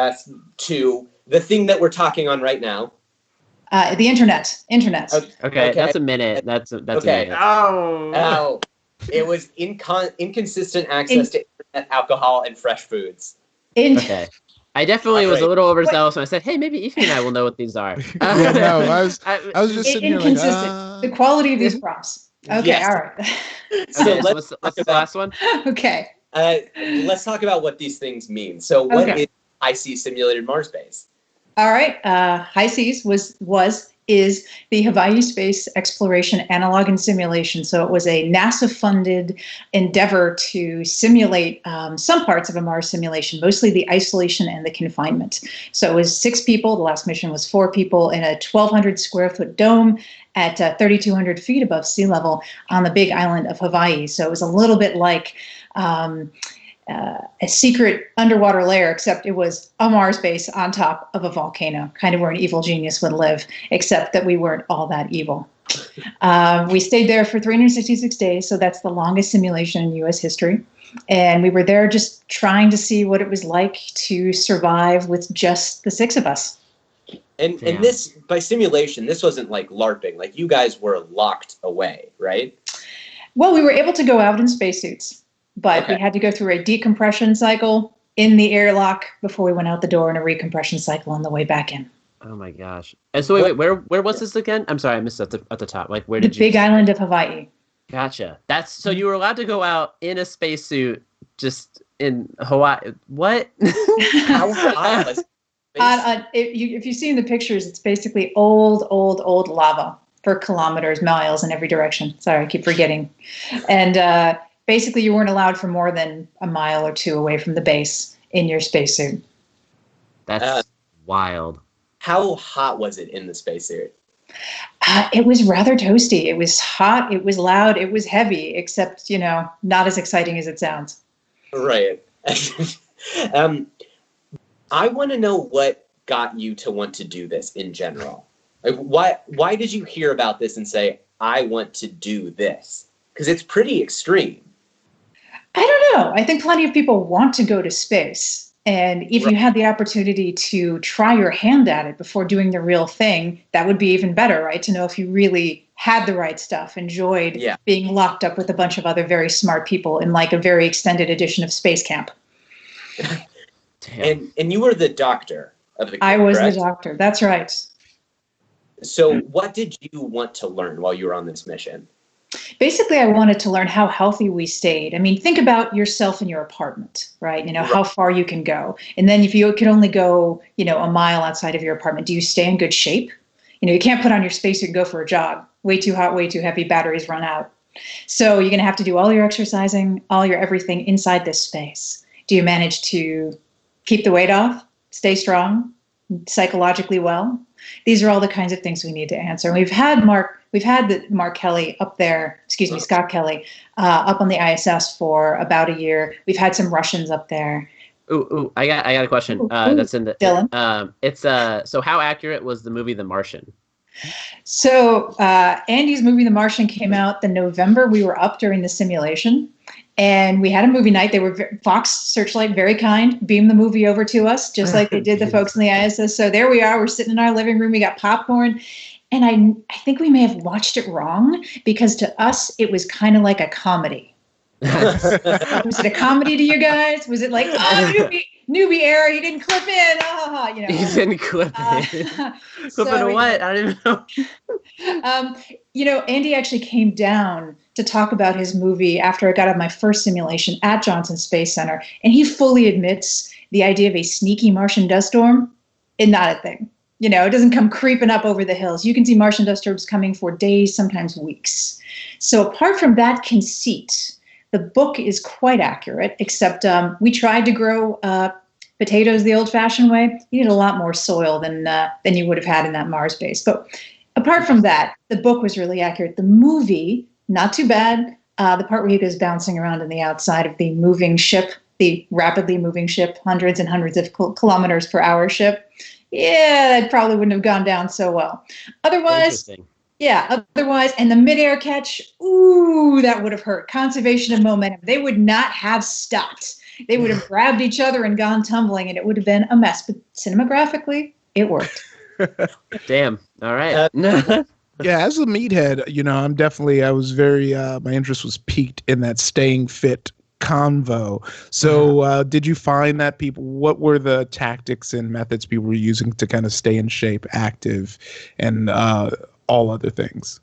To the thing that we're talking on right now. The internet. Okay, that's a minute. That's a minute. Oh. It was inconsistent access to internet, alcohol, and fresh foods. Okay. I definitely was a little overzealous when I said, "Hey, maybe Ify and I will know what these are." I was just sitting here inconsistent. The quality of these prompts. Okay, yes. All right. So what's the last one? Okay. Let's talk about what these things mean. So, what is IC simulated Mars base? All right. High Seas is the Hawaii Space Exploration Analog and Simulation. So it was a NASA-funded endeavor to simulate some parts of a Mars simulation, mostly the isolation and the confinement. So it was 6 people. The last mission was 4 people in a 1,200 square foot dome at 3,200 feet above sea level on the big island of Hawaii. So it was a little bit like a secret underwater lair, except it was a Mars base on top of a volcano, kind of where an evil genius would live, except that we weren't all that evil. We stayed there for 366 days, so that's the longest simulation in U.S. history. And we were there just trying to see what it was like to survive with just the 6 of us. And this, by simulation, this wasn't like LARPing. Like, you guys were locked away, right? Well, we were able to go out in spacesuits. But we had to go through a decompression cycle in the airlock before we went out the door, and a recompression cycle on the way back in. Oh my gosh! And so wait, where was this again? I'm sorry, I missed at the top. Like, where did you? The Big Island of Hawaii. Gotcha. That's so you were allowed to go out in a spacesuit just in Hawaii. What? How hot was if you've seen the pictures, it's basically old lava for kilometers, miles in every direction. Sorry, I keep forgetting. And basically, you weren't allowed for more than a mile or 2 away from the base in your spacesuit. That's wild. How hot was it in the spacesuit? It was rather toasty. It was hot. It was loud. It was heavy, except, not as exciting as it sounds. Right. I want to know what got you to want to do this in general. Like, why did you hear about this and say, I want to do this? Because it's pretty extreme. I don't know. I think plenty of people want to go to space. And if you had the opportunity to try your hand at it before doing the real thing, that would be even better, right? To know if you really had the right stuff, enjoyed being locked up with a bunch of other very smart people in like a very extended edition of Space Camp. And you were the doctor of the camp, I was correct? the doctor. That's right. So what did you want to learn while you were on this mission? Basically, I wanted to learn how healthy we stayed. I mean, think about yourself in your apartment, right? How far you can go. And then if you could only go, a mile outside of your apartment, do you stay in good shape? You can't put on your spacesuit and go for a jog. Way too hot, way too heavy, batteries run out. So you're going to have to do all your exercising, all your everything inside this space. Do you manage to keep the weight off, stay strong, psychologically well? These are all the kinds of things we need to answer. And we've had Mark Kelly up there, Scott Kelly, up on the ISS for about a year. We've had some Russians up there. I got a question. That's in the Dylan. It's so how accurate was the movie The Martian? So Andy's movie The Martian came out the November we were up during the simulation. And we had a movie night. They were Fox Searchlight, very kind, beamed the movie over to us, just like they did the folks in the ISS. So there we are. We're sitting in our living room. We got popcorn. And I think we may have watched it wrong, because to us, it was kind of like a comedy. Was it a comedy to you guys? Was it like, newbie era, you didn't clip in? You didn't clip in. Clip in what? I don't even know. Andy actually came down to talk about his movie after I got out of my first simulation at Johnson Space Center. And he fully admits the idea of a sneaky Martian dust storm is not a thing. It doesn't come creeping up over the hills. You can see Martian dust storms coming for days, sometimes weeks. So apart from that conceit, the book is quite accurate, except we tried to grow potatoes the old-fashioned way. You need a lot more soil than you would have had in that Mars base. But apart from that, the book was really accurate. The movie, not too bad. The part where he goes bouncing around on the outside of the moving ship, the rapidly moving ship, hundreds and hundreds of kilometers per hour ship, that probably wouldn't have gone down so well. Otherwise, and the midair catch, that would have hurt. Conservation of momentum. They would not have stopped. They would have grabbed each other and gone tumbling, and it would have been a mess. But cinemagraphically, it worked. Damn. All right. Yeah, as a meathead, I was very, my interest was piqued in that staying fit convo. So did you find that what were the tactics and methods people were using to kind of stay in shape, active, and all other things?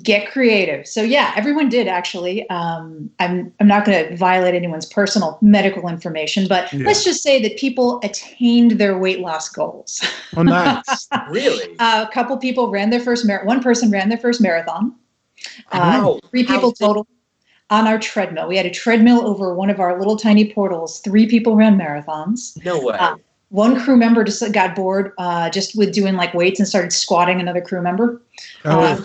Get creative. So everyone did actually. I'm not going to violate anyone's personal medical information, but let's just say that people attained their weight loss goals. Oh, nice. Really? A couple people ran their first one person ran their first marathon. 3 people total on our treadmill. We had a treadmill over one of our little tiny portals. 3 people ran marathons. No way. One crew member just got bored just with doing like weights and started squatting another crew member. One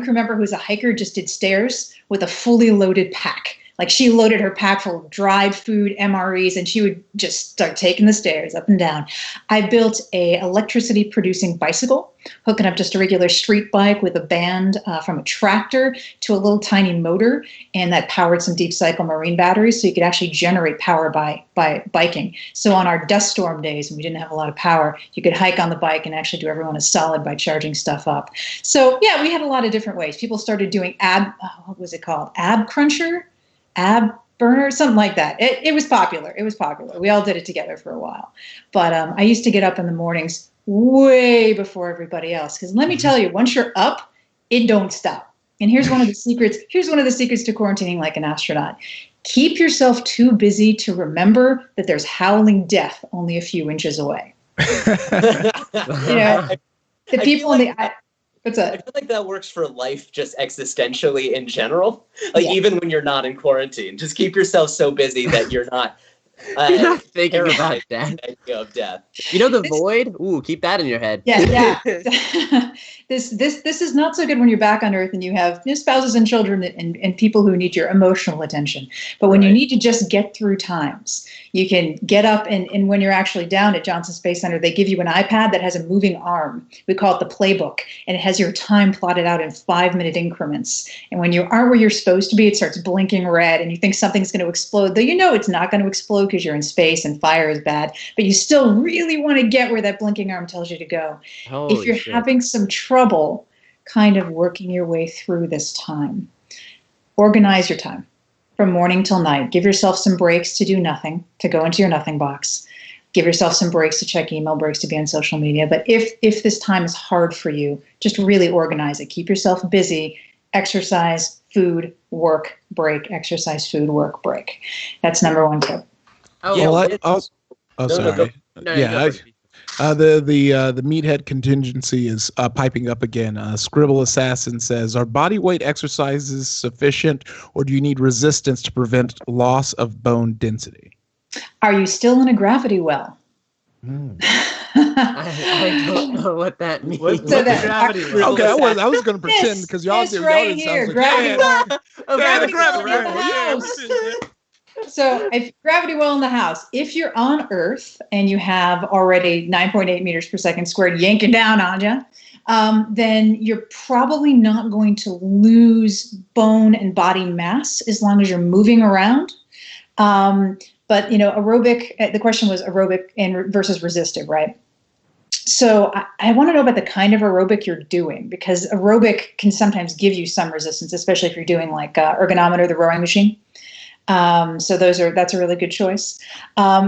crew member who's a hiker just did stairs with a fully loaded pack. Like she loaded her pack full of dried food, MREs, and she would just start taking the stairs up and down. I built a electricity producing bicycle, hooking up just a regular street bike with a band from a tractor to a little tiny motor, and that powered some deep cycle marine batteries, so you could actually generate power by biking. So on our dust storm days when we didn't have a lot of power, you could hike on the bike and actually do everyone a solid by charging stuff up. So yeah, we had a lot of different ways. People started doing what was it called? Ab cruncher? Ab burner, something like that. It was popular. It was popular. We all did it together for a while. But I used to get up in the mornings way before everybody else. Because let me tell you, once you're up, it don't stop. And here's one of the secrets. Here's one of the secrets to quarantining like an astronaut. Keep yourself too busy to remember that there's howling death only a few inches away. The people in the... What's that? I feel like that works for life just existentially in general. Like even when you're not in quarantine, just keep yourself so busy that you're not thinking about death. Of death. The void? Ooh, keep that in your head. Yeah. This is not so good when you're back on Earth and you have spouses and children and people who need your emotional attention. But when you need to just get through times, you can get up and when you're actually down at Johnson Space Center, they give you an iPad that has a moving arm. We call it the playbook, and it has your time plotted out in 5-minute increments. And when you aren't where you're supposed to be, it starts blinking red and you think something's going to explode, though it's not going to explode because you're in space and fire is bad, but you still really want to get where that blinking arm tells you to go. If you're having some trouble kind of working your way through this time, organize your time from morning till night. Give yourself some breaks to do nothing, to go into your nothing box. Give yourself some breaks to check email, breaks to be on social media. But if this time is hard for you, just really organize it. Keep yourself busy. Exercise, food, work, break. Exercise, food, work, break. That's number one tip. Sorry. The meathead contingency is piping up again. Scribble Assassin says, are body weight exercises sufficient, or do you need resistance to prevent loss of bone density? Are you still in a gravity well? I don't know what that means. What's the gravity well? Okay, I was going to pretend because y'all did. Right here, gravity well. Gravity well. So if gravity well in the house, if you're on Earth and you have already 9.8 meters per second squared yanking down on you, then you're probably not going to lose bone and body mass as long as you're moving around. But aerobic, the question was aerobic versus resistive, right? So I want to know about the kind of aerobic you're doing, because aerobic can sometimes give you some resistance, especially if you're doing like ergometer, the rowing machine. So that's a really good choice.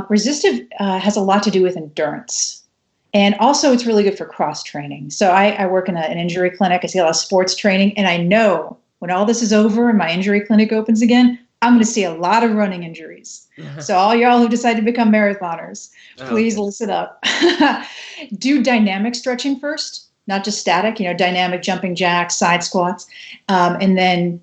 Resistive has a lot to do with endurance. And also it's really good for cross training. So I work in an injury clinic. I see a lot of sports training, and I know when all this is over and my injury clinic opens again, I'm going to see a lot of running injuries. So all y'all who decide to become marathoners, please listen up. Do dynamic stretching first, not just static, dynamic jumping jacks, side squats, and then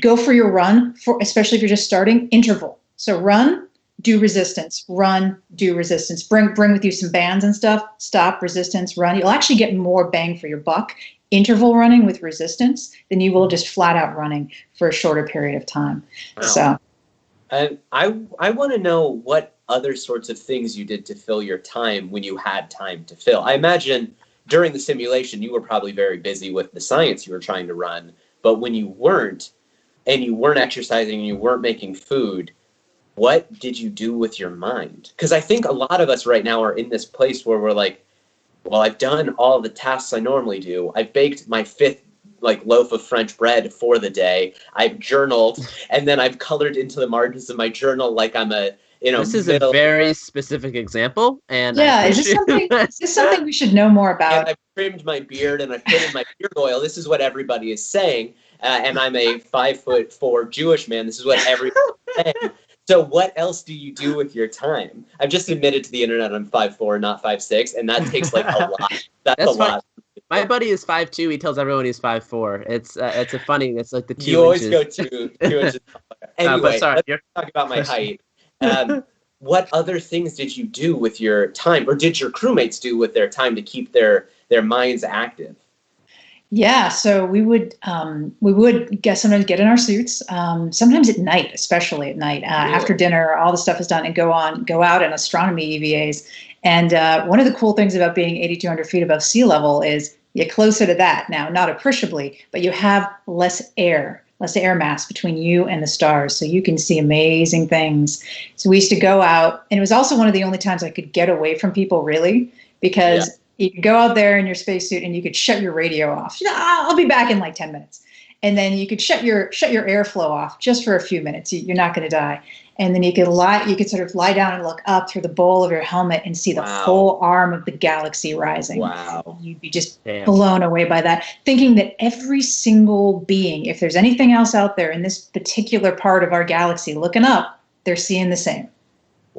go for your run, especially if you're just starting, interval. So run, do resistance, run, do resistance. Bring with you some bands and stuff, stop, resistance, run. You'll actually get more bang for your buck interval running with resistance than you will just flat out running for a shorter period of time. Wow. So I want to know what other sorts of things you did to fill your time when you had time to fill. I imagine during the simulation, you were probably very busy with the science you were trying to run, but when you weren't, and you weren't exercising and you weren't making food, what did you do with your mind? Because I think a lot of us right now are in this place where we're like, well, I've done all the tasks I normally do. I've baked my 5th loaf of French bread for the day. I've journaled, and then I've colored into the margins of my journal like I'm a This is a very specific example, and is this something we should know more about? And I've trimmed my beard and I've put in my beard oil. This is what everybody is saying, and I'm a 5'4" Jewish man. This is what everybody is saying. So what else do you do with your time? I've just admitted to the internet I'm 5'4", not 5'6", and that takes a lot. That's a lot. My buddy is 5'2". He tells everyone he's 5'4". It's a funny. It's like the 2 you inches. always go 2 inches. Anyway, but sorry, let's talk about my height. what other things did you do with your time, or did your crewmates do with their time to keep their minds active? Yeah, so we would sometimes get in our suits, sometimes at night, especially at night, after dinner, all the stuff is done, and go out on astronomy EVAs. And one of the cool things about being 8,200 feet above sea level is you're closer to that now, not appreciably, but you have less air mass between you and the stars, so you can see amazing things. So we used to go out, and it was also one of the only times I could get away from people, really, because you could go out there in your spacesuit and you could shut your radio off. I'll be back in like 10 minutes. And then you could shut your airflow off just for a few minutes. You're not going to die. And then you could sort of lie down and look up through the bowl of your helmet and see the full arm of the galaxy rising. Wow. You'd be just blown away by that, thinking that every single being, if there's anything else out there in this particular part of our galaxy looking up, they're seeing the same.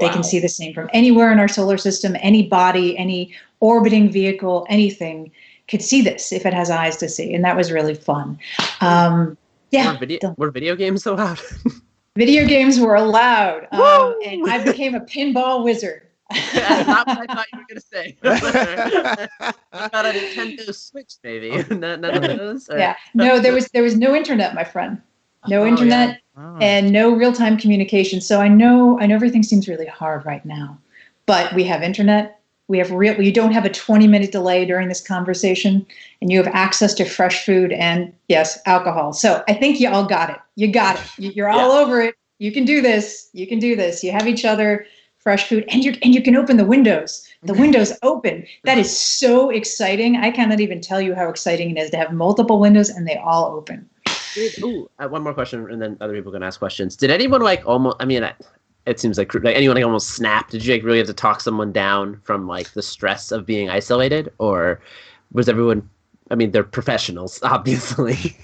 They can see the same from anywhere in our solar system. Any body, any orbiting vehicle, anything could see this if it has eyes to see. And that was really fun. Were video games allowed? Video games were allowed. And I became a pinball wizard. That's not what I thought you were going to say. I thought a Nintendo Switch, maybe. None of those? Or? Yeah. No, there was no internet, my friend. No internet. Yeah. Oh. And no real-time communication. So I know everything seems really hard right now, but we have internet. You don't have a 20-minute delay during this conversation, and you have access to fresh food and, yes, alcohol. So I think you all got it. You got it. You're all over it. You can do this. You can do this. You have each other, fresh food, and you can open the windows. The windows open. That is so exciting. I cannot even tell you how exciting it is to have multiple windows and they all open. One more question, and then other people can ask questions. Did anyone almost? I mean, it seems like anyone almost snapped. Did you really have to talk someone down from the stress of being isolated, or was everyone? I mean, they're professionals, obviously.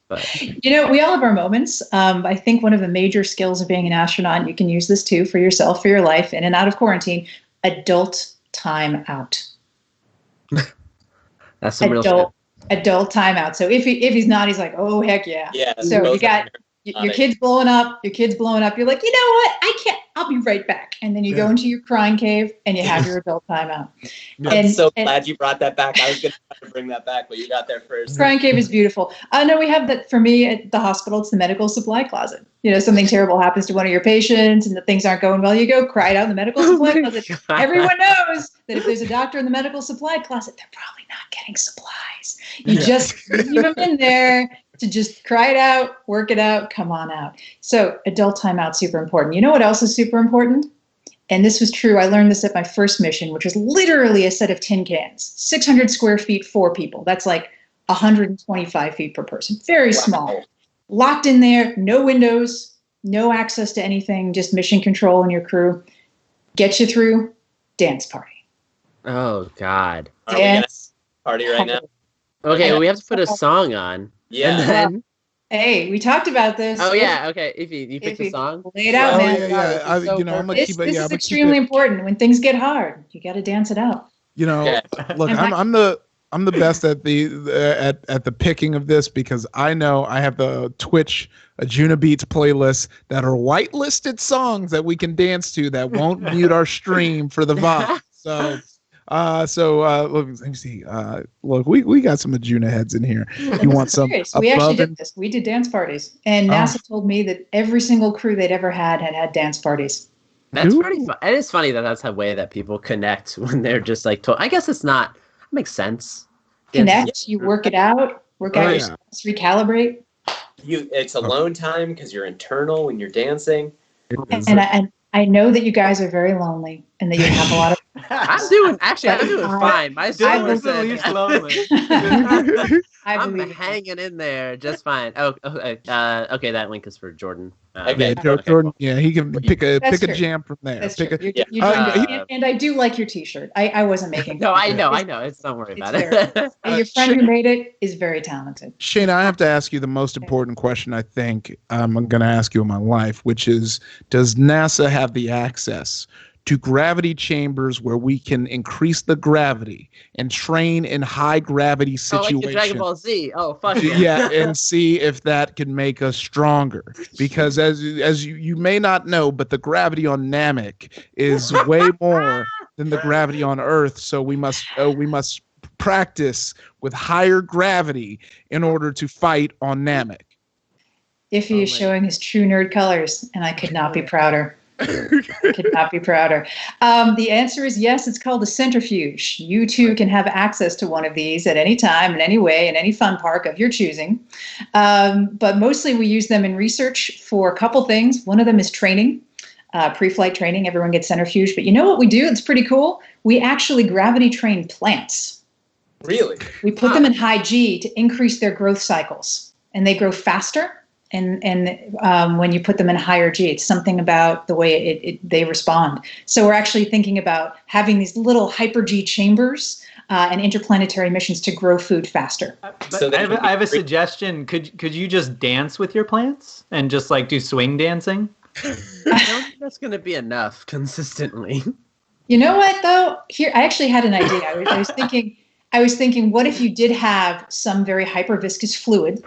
But we all have our moments. I think one of the major skills of being an astronaut, you can use this too for yourself, for your life, in and out of quarantine. Adult time out. That's some real shit. Adult timeout. So if he's not, he's like, oh heck yeah. Yeah. So you got your kid's blowing up. You're like, you know what? I can't. I'll be right back. And then you go into your crying cave and you have your adult timeout. I'm so glad you brought that back. I was going to try to bring that back, but you got there first. Crying cave is beautiful. No, we have that for me at the hospital. It's the medical supply closet. Something terrible happens to one of your patients and the things aren't going well. You go cry it out in the medical supply closet. God. Everyone knows that if there's a doctor in the medical supply closet, they're probably not getting supplies. You just leave them in there to just cry it out, work it out, come on out. So adult timeout, super important. You know what else is super important? And this was true. I learned this at my first mission, which was literally a set of tin cans, 600 square feet, 4 people. That's like 125 feet per person. Very small. Locked in there, no windows, no access to anything, just mission control and your crew. Get you through, dance party. Oh, God. Dance party right now. Okay, we have to put a song on. Yeah. And then... Hey, we talked about this. Oh, yeah. Okay. Ify, you picked a song? Lay it out, man. Yeah. I'm gonna keep it. This is extremely important. When things get hard, you got to dance it out. Look, I'm the best at the picking of this, because I know I have the Twitch Ajuna Beats playlist that are whitelisted songs that we can dance to that won't mute our stream for the VOD. Let me see. Look, we got some Ajuna heads in here. You want some? We actually did this. We did dance parties, and NASA told me that every single crew they'd ever had dance parties. That's pretty fun. It is funny that that's a way that people connect when they're just I guess it's not. It makes sense. Connect. You work it out. Your steps, recalibrate. It's alone time because you're internal when you're dancing. And I know that you guys are very lonely and that you have a lot of. I'm doing fine. My soul is the least lonely. I'm hanging in there just fine. Okay, that link is for Jordan. Jordan. Yeah, he can pick a jam from there. That's true. You're doing good. And I do like your T-shirt. I wasn't making. No, I know. Don't worry about it. Your friend who made it is very talented. Sheyna, I have to ask you the most important question I think I'm going to ask you in my life, which is, does NASA have the access to gravity chambers where we can increase the gravity and train in high gravity situations. Like Dragon Ball Z. Oh, fuck yeah, and see if that can make us stronger. Because as you may not know, but the gravity on Namek is way more than the gravity on Earth. So we must practice with higher gravity in order to fight on Namek. Ify is showing his true nerd colors, and I could not be prouder. I could not be prouder. The answer is yes, it's called a centrifuge. You too can have access to one of these at any time, in any way, in any fun park of your choosing. But mostly we use them in research for a couple things. One of them is training, pre-flight training. Everyone gets centrifuged. But you know what we do? It's pretty cool. We actually gravity train plants. Really? We put them in high G to increase their growth cycles, and they grow faster. And when you put them in higher G, it's something about the way they respond. So we're actually thinking about having these little hyper G chambers and interplanetary missions to grow food faster. So I have a suggestion. Could you just dance with your plants and just like do swing dancing? I don't think that's going to be enough consistently. You know what though? Here, I actually had an idea. I was thinking, what if you did have some very hyperviscous fluid?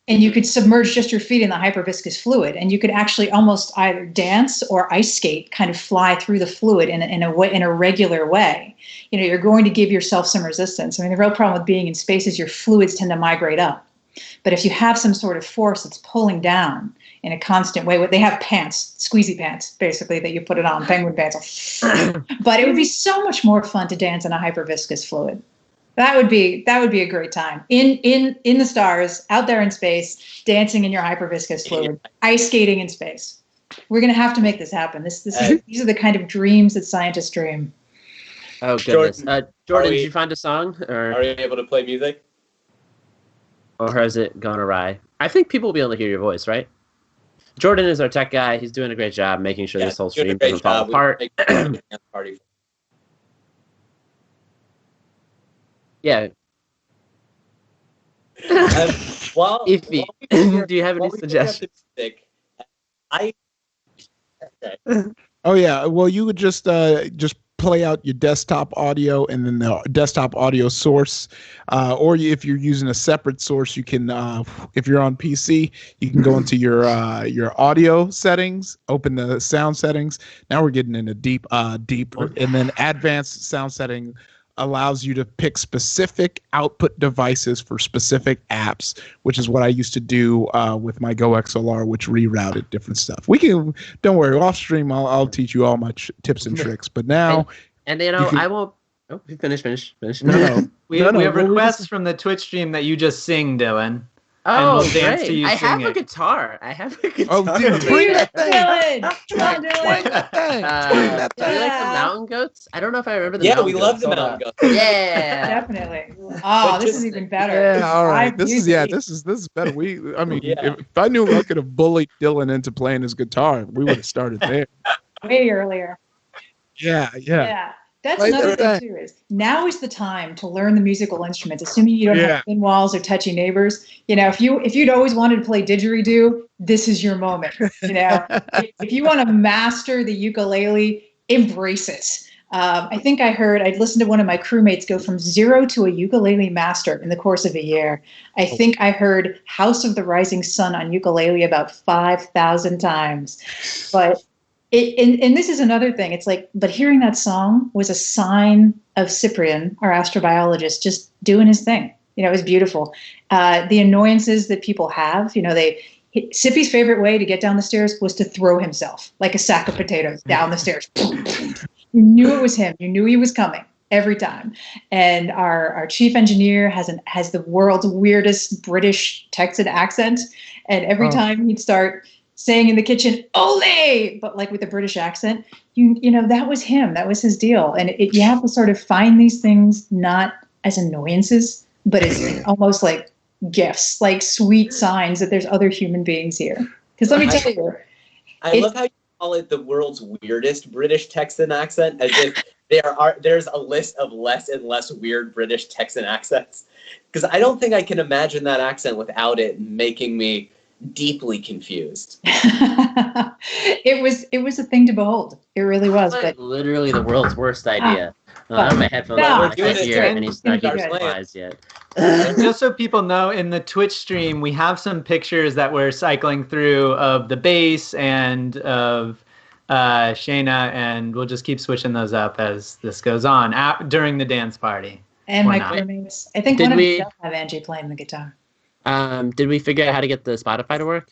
And you could submerge just your feet in the hyperviscous fluid, and you could actually almost either dance or ice skate, kind of fly through the fluid in a regular way. You know, you're going to give yourself some resistance. I mean, the real problem with being in space is your fluids tend to migrate up. But if you have some sort of force that's pulling down in a constant way, they have pants, squeezy pants, basically, that you put it on, penguin pants. But it would be so much more fun to dance in a hyperviscous fluid. That would be a great time in the stars, out there in space, dancing in your hyperviscous fluid, ice skating in space. We're gonna have to make this happen. These are the kind of dreams that scientists dream. Oh goodness, Jordan, did you find a song? Or are you able to play music? Or has it gone awry? I think people will be able to hear your voice, right? Jordan is our tech guy. He's doing a great job making sure this whole stream doesn't fall apart. Yeah. Ify, do you have any suggestions? Oh yeah, well you would just play out your desktop audio and then the desktop audio source, or if you're using a separate source, you can, if you're on PC, you can go into your audio settings, open the sound settings. Now we're getting into deep, and then advanced sound setting allows you to pick specific output devices for specific apps, which is what I used to do with my Go XLR, which rerouted different stuff. Don't worry, off stream, I'll teach you all my tips and tricks. But now, and I won't. Oh, finish. No. We have requests from the Twitch stream that you just sing, Dylan. Oh, we'll dance great. to you I have singing. a guitar. Oh, dude, bring that thing. Come on, Dylan. Do you like the mountain goats? I don't know if I remember the Yeah, mountain we goats. love the Hold mountain on. goats. Yeah. Definitely. Oh, this is even better. Yeah, all right. Live This is better. If I knew I could have bullied Dylan into playing his guitar, we would have started there. Way earlier. Yeah. That's Right another there. thing too, is now is the time to learn the musical instruments, assuming you don't have thin walls or touchy neighbors. You know, if you'd always wanted to play didgeridoo, this is your moment. You know, if you want to master the ukulele, embrace it. I think I'd listened to one of my crewmates go from 0 to a ukulele master in the course of a year. I think I heard House of the Rising Sun on ukulele about 5,000 times. But and this is another thing. It's like, but hearing that song was a sign of Cyprian, our astrobiologist, just doing his thing. You know, it was beautiful. The annoyances that people have, you know, Sippy's favorite way to get down the stairs was to throw himself like a sack of potatoes down the stairs. You knew it was him. You knew he was coming every time. And our chief engineer has the world's weirdest British Texan accent. And every time he'd start saying in the kitchen, "Ole!" but like with a British accent, you know, that was him. That was his deal. And you have to sort of find these things not as annoyances, but as almost like gifts, like sweet signs that there's other human beings here. Because let me tell you, I love how you call it the world's weirdest British Texan accent, as if there's a list of less and less weird British Texan accents. Because I don't think I can imagine that accent without it making me deeply confused. It was a thing to behold. It really was. Like But literally the world's worst idea. I but- have my headphones No, on. we're I doing can't it, hear Tim. any It's gonna be snuggy good. replies yet. And just so people know, in the Twitch stream, we have some pictures that we're cycling through of the bass and of Sheyna, and we'll just keep switching those up as this goes on during the dance party. and Or my not. crewmates. I think Did one of we- them does have Angie playing the guitar. Did we figure out how to get the Spotify to work?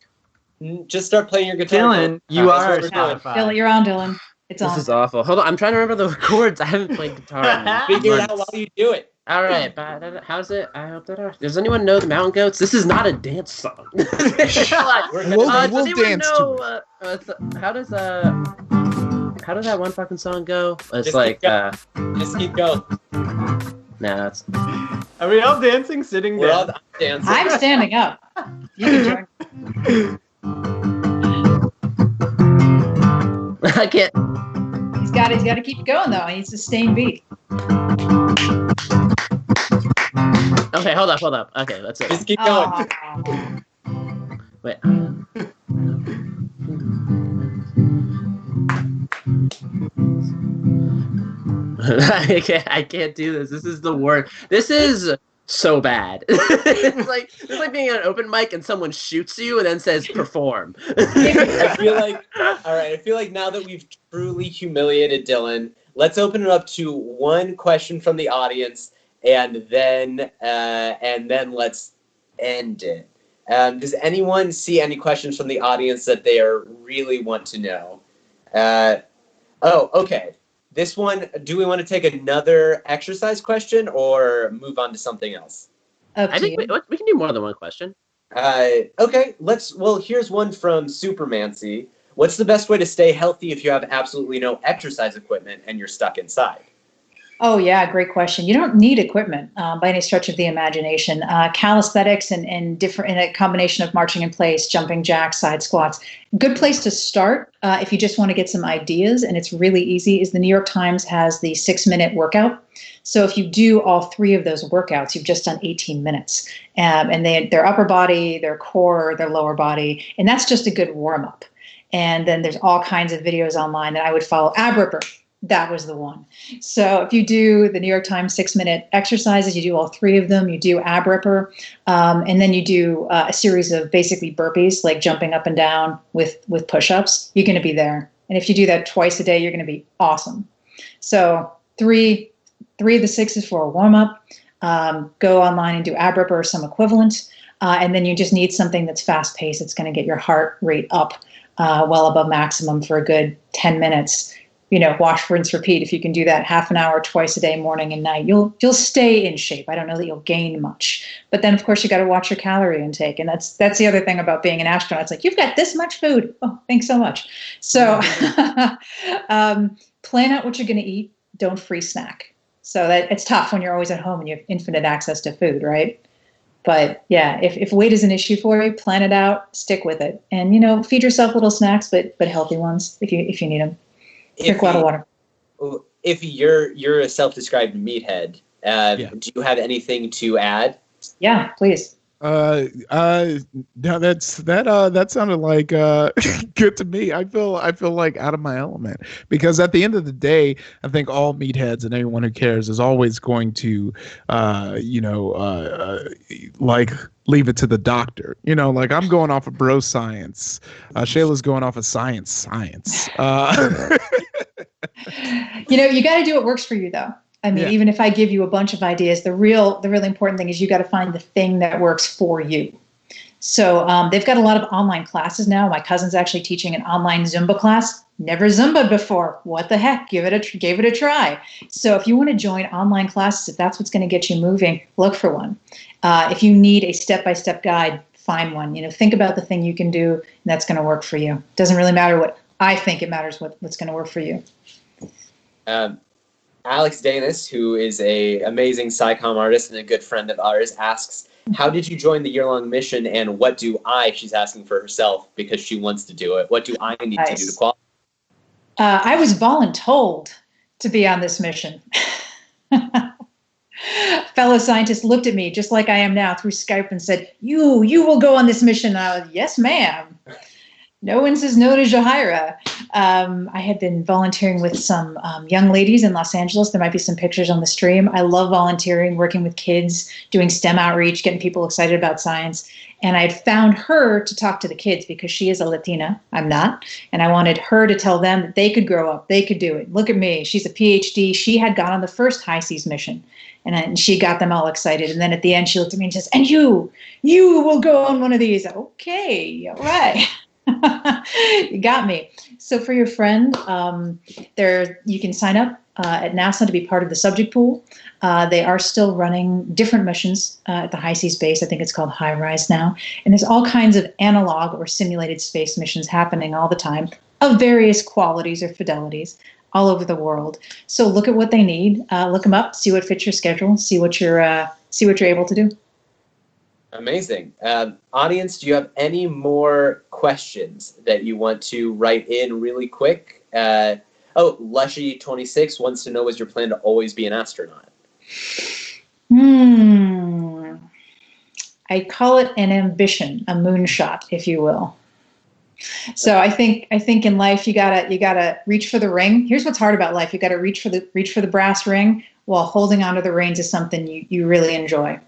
Just start playing your guitar. Dylan, you That's are what our we're doing. Spotify. Dylan, you're on, Dylan. It's This on. is awful. Hold on, I'm trying to remember the chords. I haven't played guitar in Figure it out months. while you do it. All right, but how's it? I hope that. Does anyone know the Mountain Goats? This is not a dance song. We're gonna We'll does anyone dance know, how does that one fucking song go? It's Just like keep just keep going. nah, it's Are we all dancing, sitting We're all down? dancing. I'm standing up. You can join. I can't. He's got to keep going though. He needs to sustain beat. Okay, hold up. Okay, that's it. Just keep going. Aw. Wait. I can't do this. This is the worst. This is so bad. it's like being at an open mic and someone shoots you and then says perform. I feel like now that we've truly humiliated Dylan, let's open it up to one question from the audience, and then let's end it. Does anyone see any questions from the audience that they really want to know? Okay. This one, do we want to take another exercise question or move on to something else? Up I to think you. we can do more than one question. Okay, here's one from Supermancy. What's the best way to stay healthy if you have absolutely no exercise equipment and you're stuck inside? Oh yeah, great question. You don't need equipment by any stretch of the imagination. Calisthenics and in a combination of marching in place, jumping jacks, side squats. Good place to start if you just want to get some ideas, and it's really easy. Is the New York Times has the 6-minute workout. So if you do all 3 of those workouts, you've just done 18 minutes, and their upper body, their core, their lower body, and that's just a good warm up. And then there's all kinds of videos online that I would follow. Ab ripper. That was the one. So if you do the New York Times 6-minute exercises, you do all 3 of them, you do ab ripper, and then you do a series of basically burpees, like jumping up and down with push-ups, you're going to be there. And if you do that twice a day, you're going to be awesome. So 3 of the 6 is for a warm-up. Go online and do ab ripper or some equivalent. And then you just need something that's fast-paced. It's going to get your heart rate up well above maximum for a good 10 minutes. Wash, rinse, repeat. If you can do that half an hour twice a day, morning and night, you'll stay in shape. I don't know that you'll gain much, but then of course you got to watch your calorie intake, and that's the other thing about being an astronaut. It's like you've got this much food. Oh, thanks so much. So plan out what you're going to eat. Don't free snack. So that it's tough when you're always at home and you have infinite access to food, right? But yeah, if weight is an issue for you, plan it out, stick with it, and feed yourself little snacks, but healthy ones if you need them. Drink a lot of water. If you're a self-described meathead, do you have anything to add? Yeah, please. No, that sounded like good to me. I feel like out of my element, because at the end of the day, I think all meatheads and anyone who cares is always going to like leave it to the doctor. Like I'm going off of bro science. Shayla's going off of science. You got to do what works for you, though. I mean, even if I give you a bunch of ideas, the really important thing is you got to find the thing that works for you. So they've got a lot of online classes now. My cousin's actually teaching an online Zumba class. Never Zumba before. What the heck? Gave it a try. So if you want to join online classes, if that's what's going to get you moving, look for one. If you need a step-by-step guide, find one. Think about the thing you can do, and that's going to work for you. It doesn't really matter what I think. It matters what's going to work for you. Alex Danis, who is an amazing SciComm artist and a good friend of ours, asks, how did you join the year-long mission, and what do she's asking for herself because she wants to do it, what do I need to do to qualify? I was voluntold to be on this mission. fellow scientist looked at me just like I am now through Skype and said, you will go on this mission. And I was, yes, ma'am. No one says no to Jahaira. I had been volunteering with some young ladies in Los Angeles. There might be some pictures on the stream. I love volunteering, working with kids, doing STEM outreach, getting people excited about science. And I had found her to talk to the kids because she is a Latina. I'm not. And I wanted her to tell them that they could grow up. They could do it. Look at me. She's a PhD. She had gone on the first high seas mission. And she got them all excited. And then at the end, she looked at me and says, and you will go on one of these. Okay, all right. You got me. So for your friend, you can sign up at NASA to be part of the subject pool. They are still running different missions at the high seas base. I think it's called High Rise now. And there's all kinds of analog or simulated space missions happening all the time of various qualities or fidelities all over the world. So look at what they need. Look them up. See what fits your schedule. See what you're able to do. Amazing. Audience, do you have any more questions that you want to write in really quick? Lushy26 wants to know, is your plan to always be an astronaut? I call it an ambition, a moonshot, if you will. So I think in life you gotta reach for the ring. Here's what's hard about life: you gotta reach for the brass ring while holding onto the reins is something you really enjoy.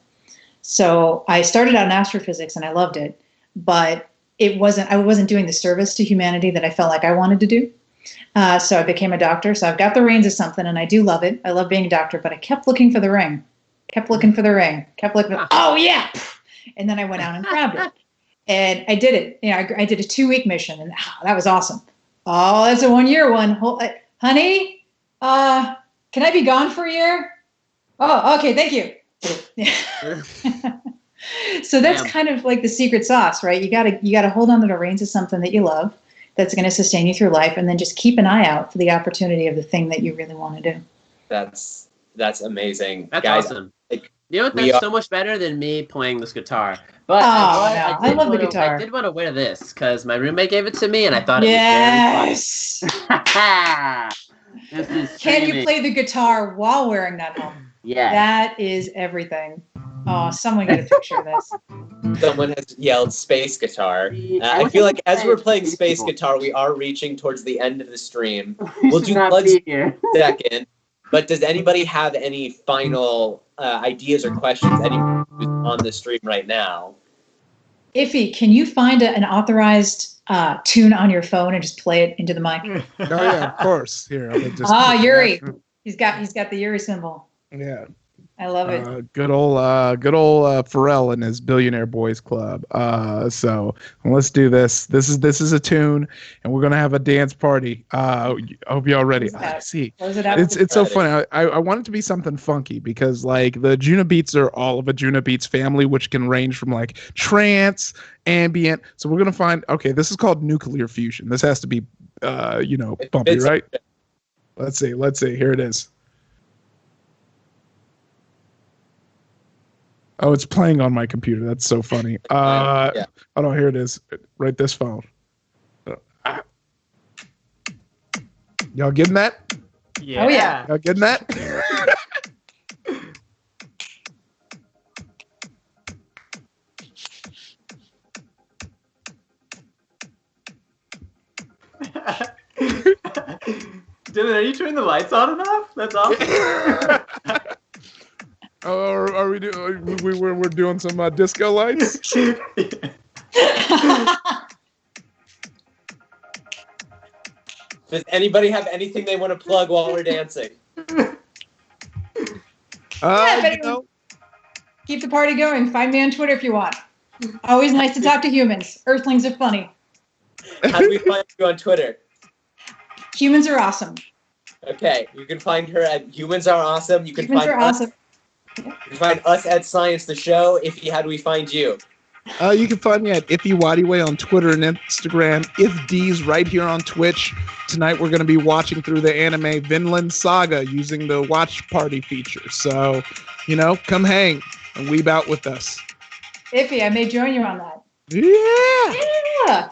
So I started out in astrophysics and I loved it, but I wasn't doing the service to humanity that I felt like I wanted to do. So I became a doctor. So I've got the reins of something and I do love it. I love being a doctor, but I kept looking for the ring. Oh yeah. And then I went out and grabbed it. And I did it. I did a 2-week mission and that was awesome. Oh, that's a 1-year one. Honey, can I be gone for a year? Oh, okay. Thank you. So that's kind of like the secret sauce, right? You gotta hold on to the reins of something that you love, that's going to sustain you through life, and then just keep an eye out for the opportunity of the thing that you really want to do. That's amazing. That's guys, awesome. You know what? That's so much better than me playing this guitar. But I love the guitar. I did want to wear this because my roommate gave it to me, and I thought it was very fun. This is Can you play the guitar while wearing that helmet? Yeah. That is everything. Oh, someone get a picture of this. Someone has yelled space guitar. I feel like as we're playing space guitar, we are reaching towards the end of the stream. We'll do plugs in a second. But does anybody have any final ideas or questions? Anyone who's on the stream right now? Ify, can you find an authorized tune on your phone and just play it into the mic? Oh yeah, of course. Here, Yuri. He's got the Yuri symbol. Yeah. I love it. Good old Pharrell and his Billionaire Boys Club. So let's do this. This is a tune, and we're gonna have a dance party. I hope y'all ready. See, it's so funny. I want it to be something funky because like the Juna Beats are all of a Juna Beats family, which can range from like trance, ambient. So we're gonna find. Okay, this is called nuclear fusion. This has to be, bumpy, right? Let's see. Here it is. Oh, it's playing on my computer. That's so funny. Yeah. Oh no, here it is. Right this phone. Y'all getting that? Yeah. Oh yeah. Y'all getting that? Dylan, are you turning the lights on and off? That's awesome. Are we doing? We're doing some disco lights. Does anybody have anything they want to plug while we're dancing? Keep the party going. Find me on Twitter if you want. Always nice to talk to humans. Earthlings are funny. How do we find you on Twitter? Humans are awesome. Okay, you can find her at Humans Are Awesome. You can Humans find are us. awesome. You can find us at Science the Show. Ify, how do we find you? You can find me at Nwadiwe on Twitter and Instagram. Ifd's right here on Twitch. Tonight we're going to be watching through the anime Vinland Saga using the watch party feature. So, come hang and weeb out with us. Ify, I may join you on that. Yeah.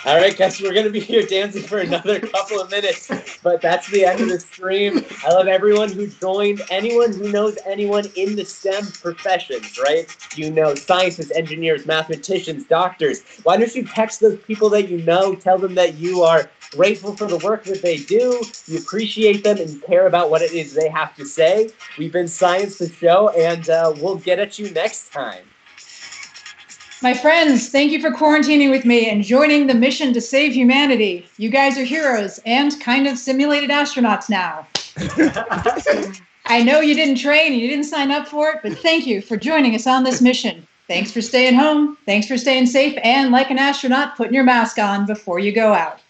All right, guys, we're going to be here dancing for another couple of minutes, but that's the end of the stream. I love everyone who joined, anyone who knows anyone in the STEM professions, right? You know, scientists, engineers, mathematicians, doctors. Why don't you text those people that you know, tell them that you are grateful for the work that they do, you appreciate them, and care about what it is they have to say. We've been Science the Show, and we'll get at you next time. My friends, thank you for quarantining with me and joining the mission to save humanity. You guys are heroes and kind of simulated astronauts now. I know you didn't train and you didn't sign up for it, but thank you for joining us on this mission. Thanks for staying home. Thanks for staying safe and, like an astronaut, putting your mask on before you go out.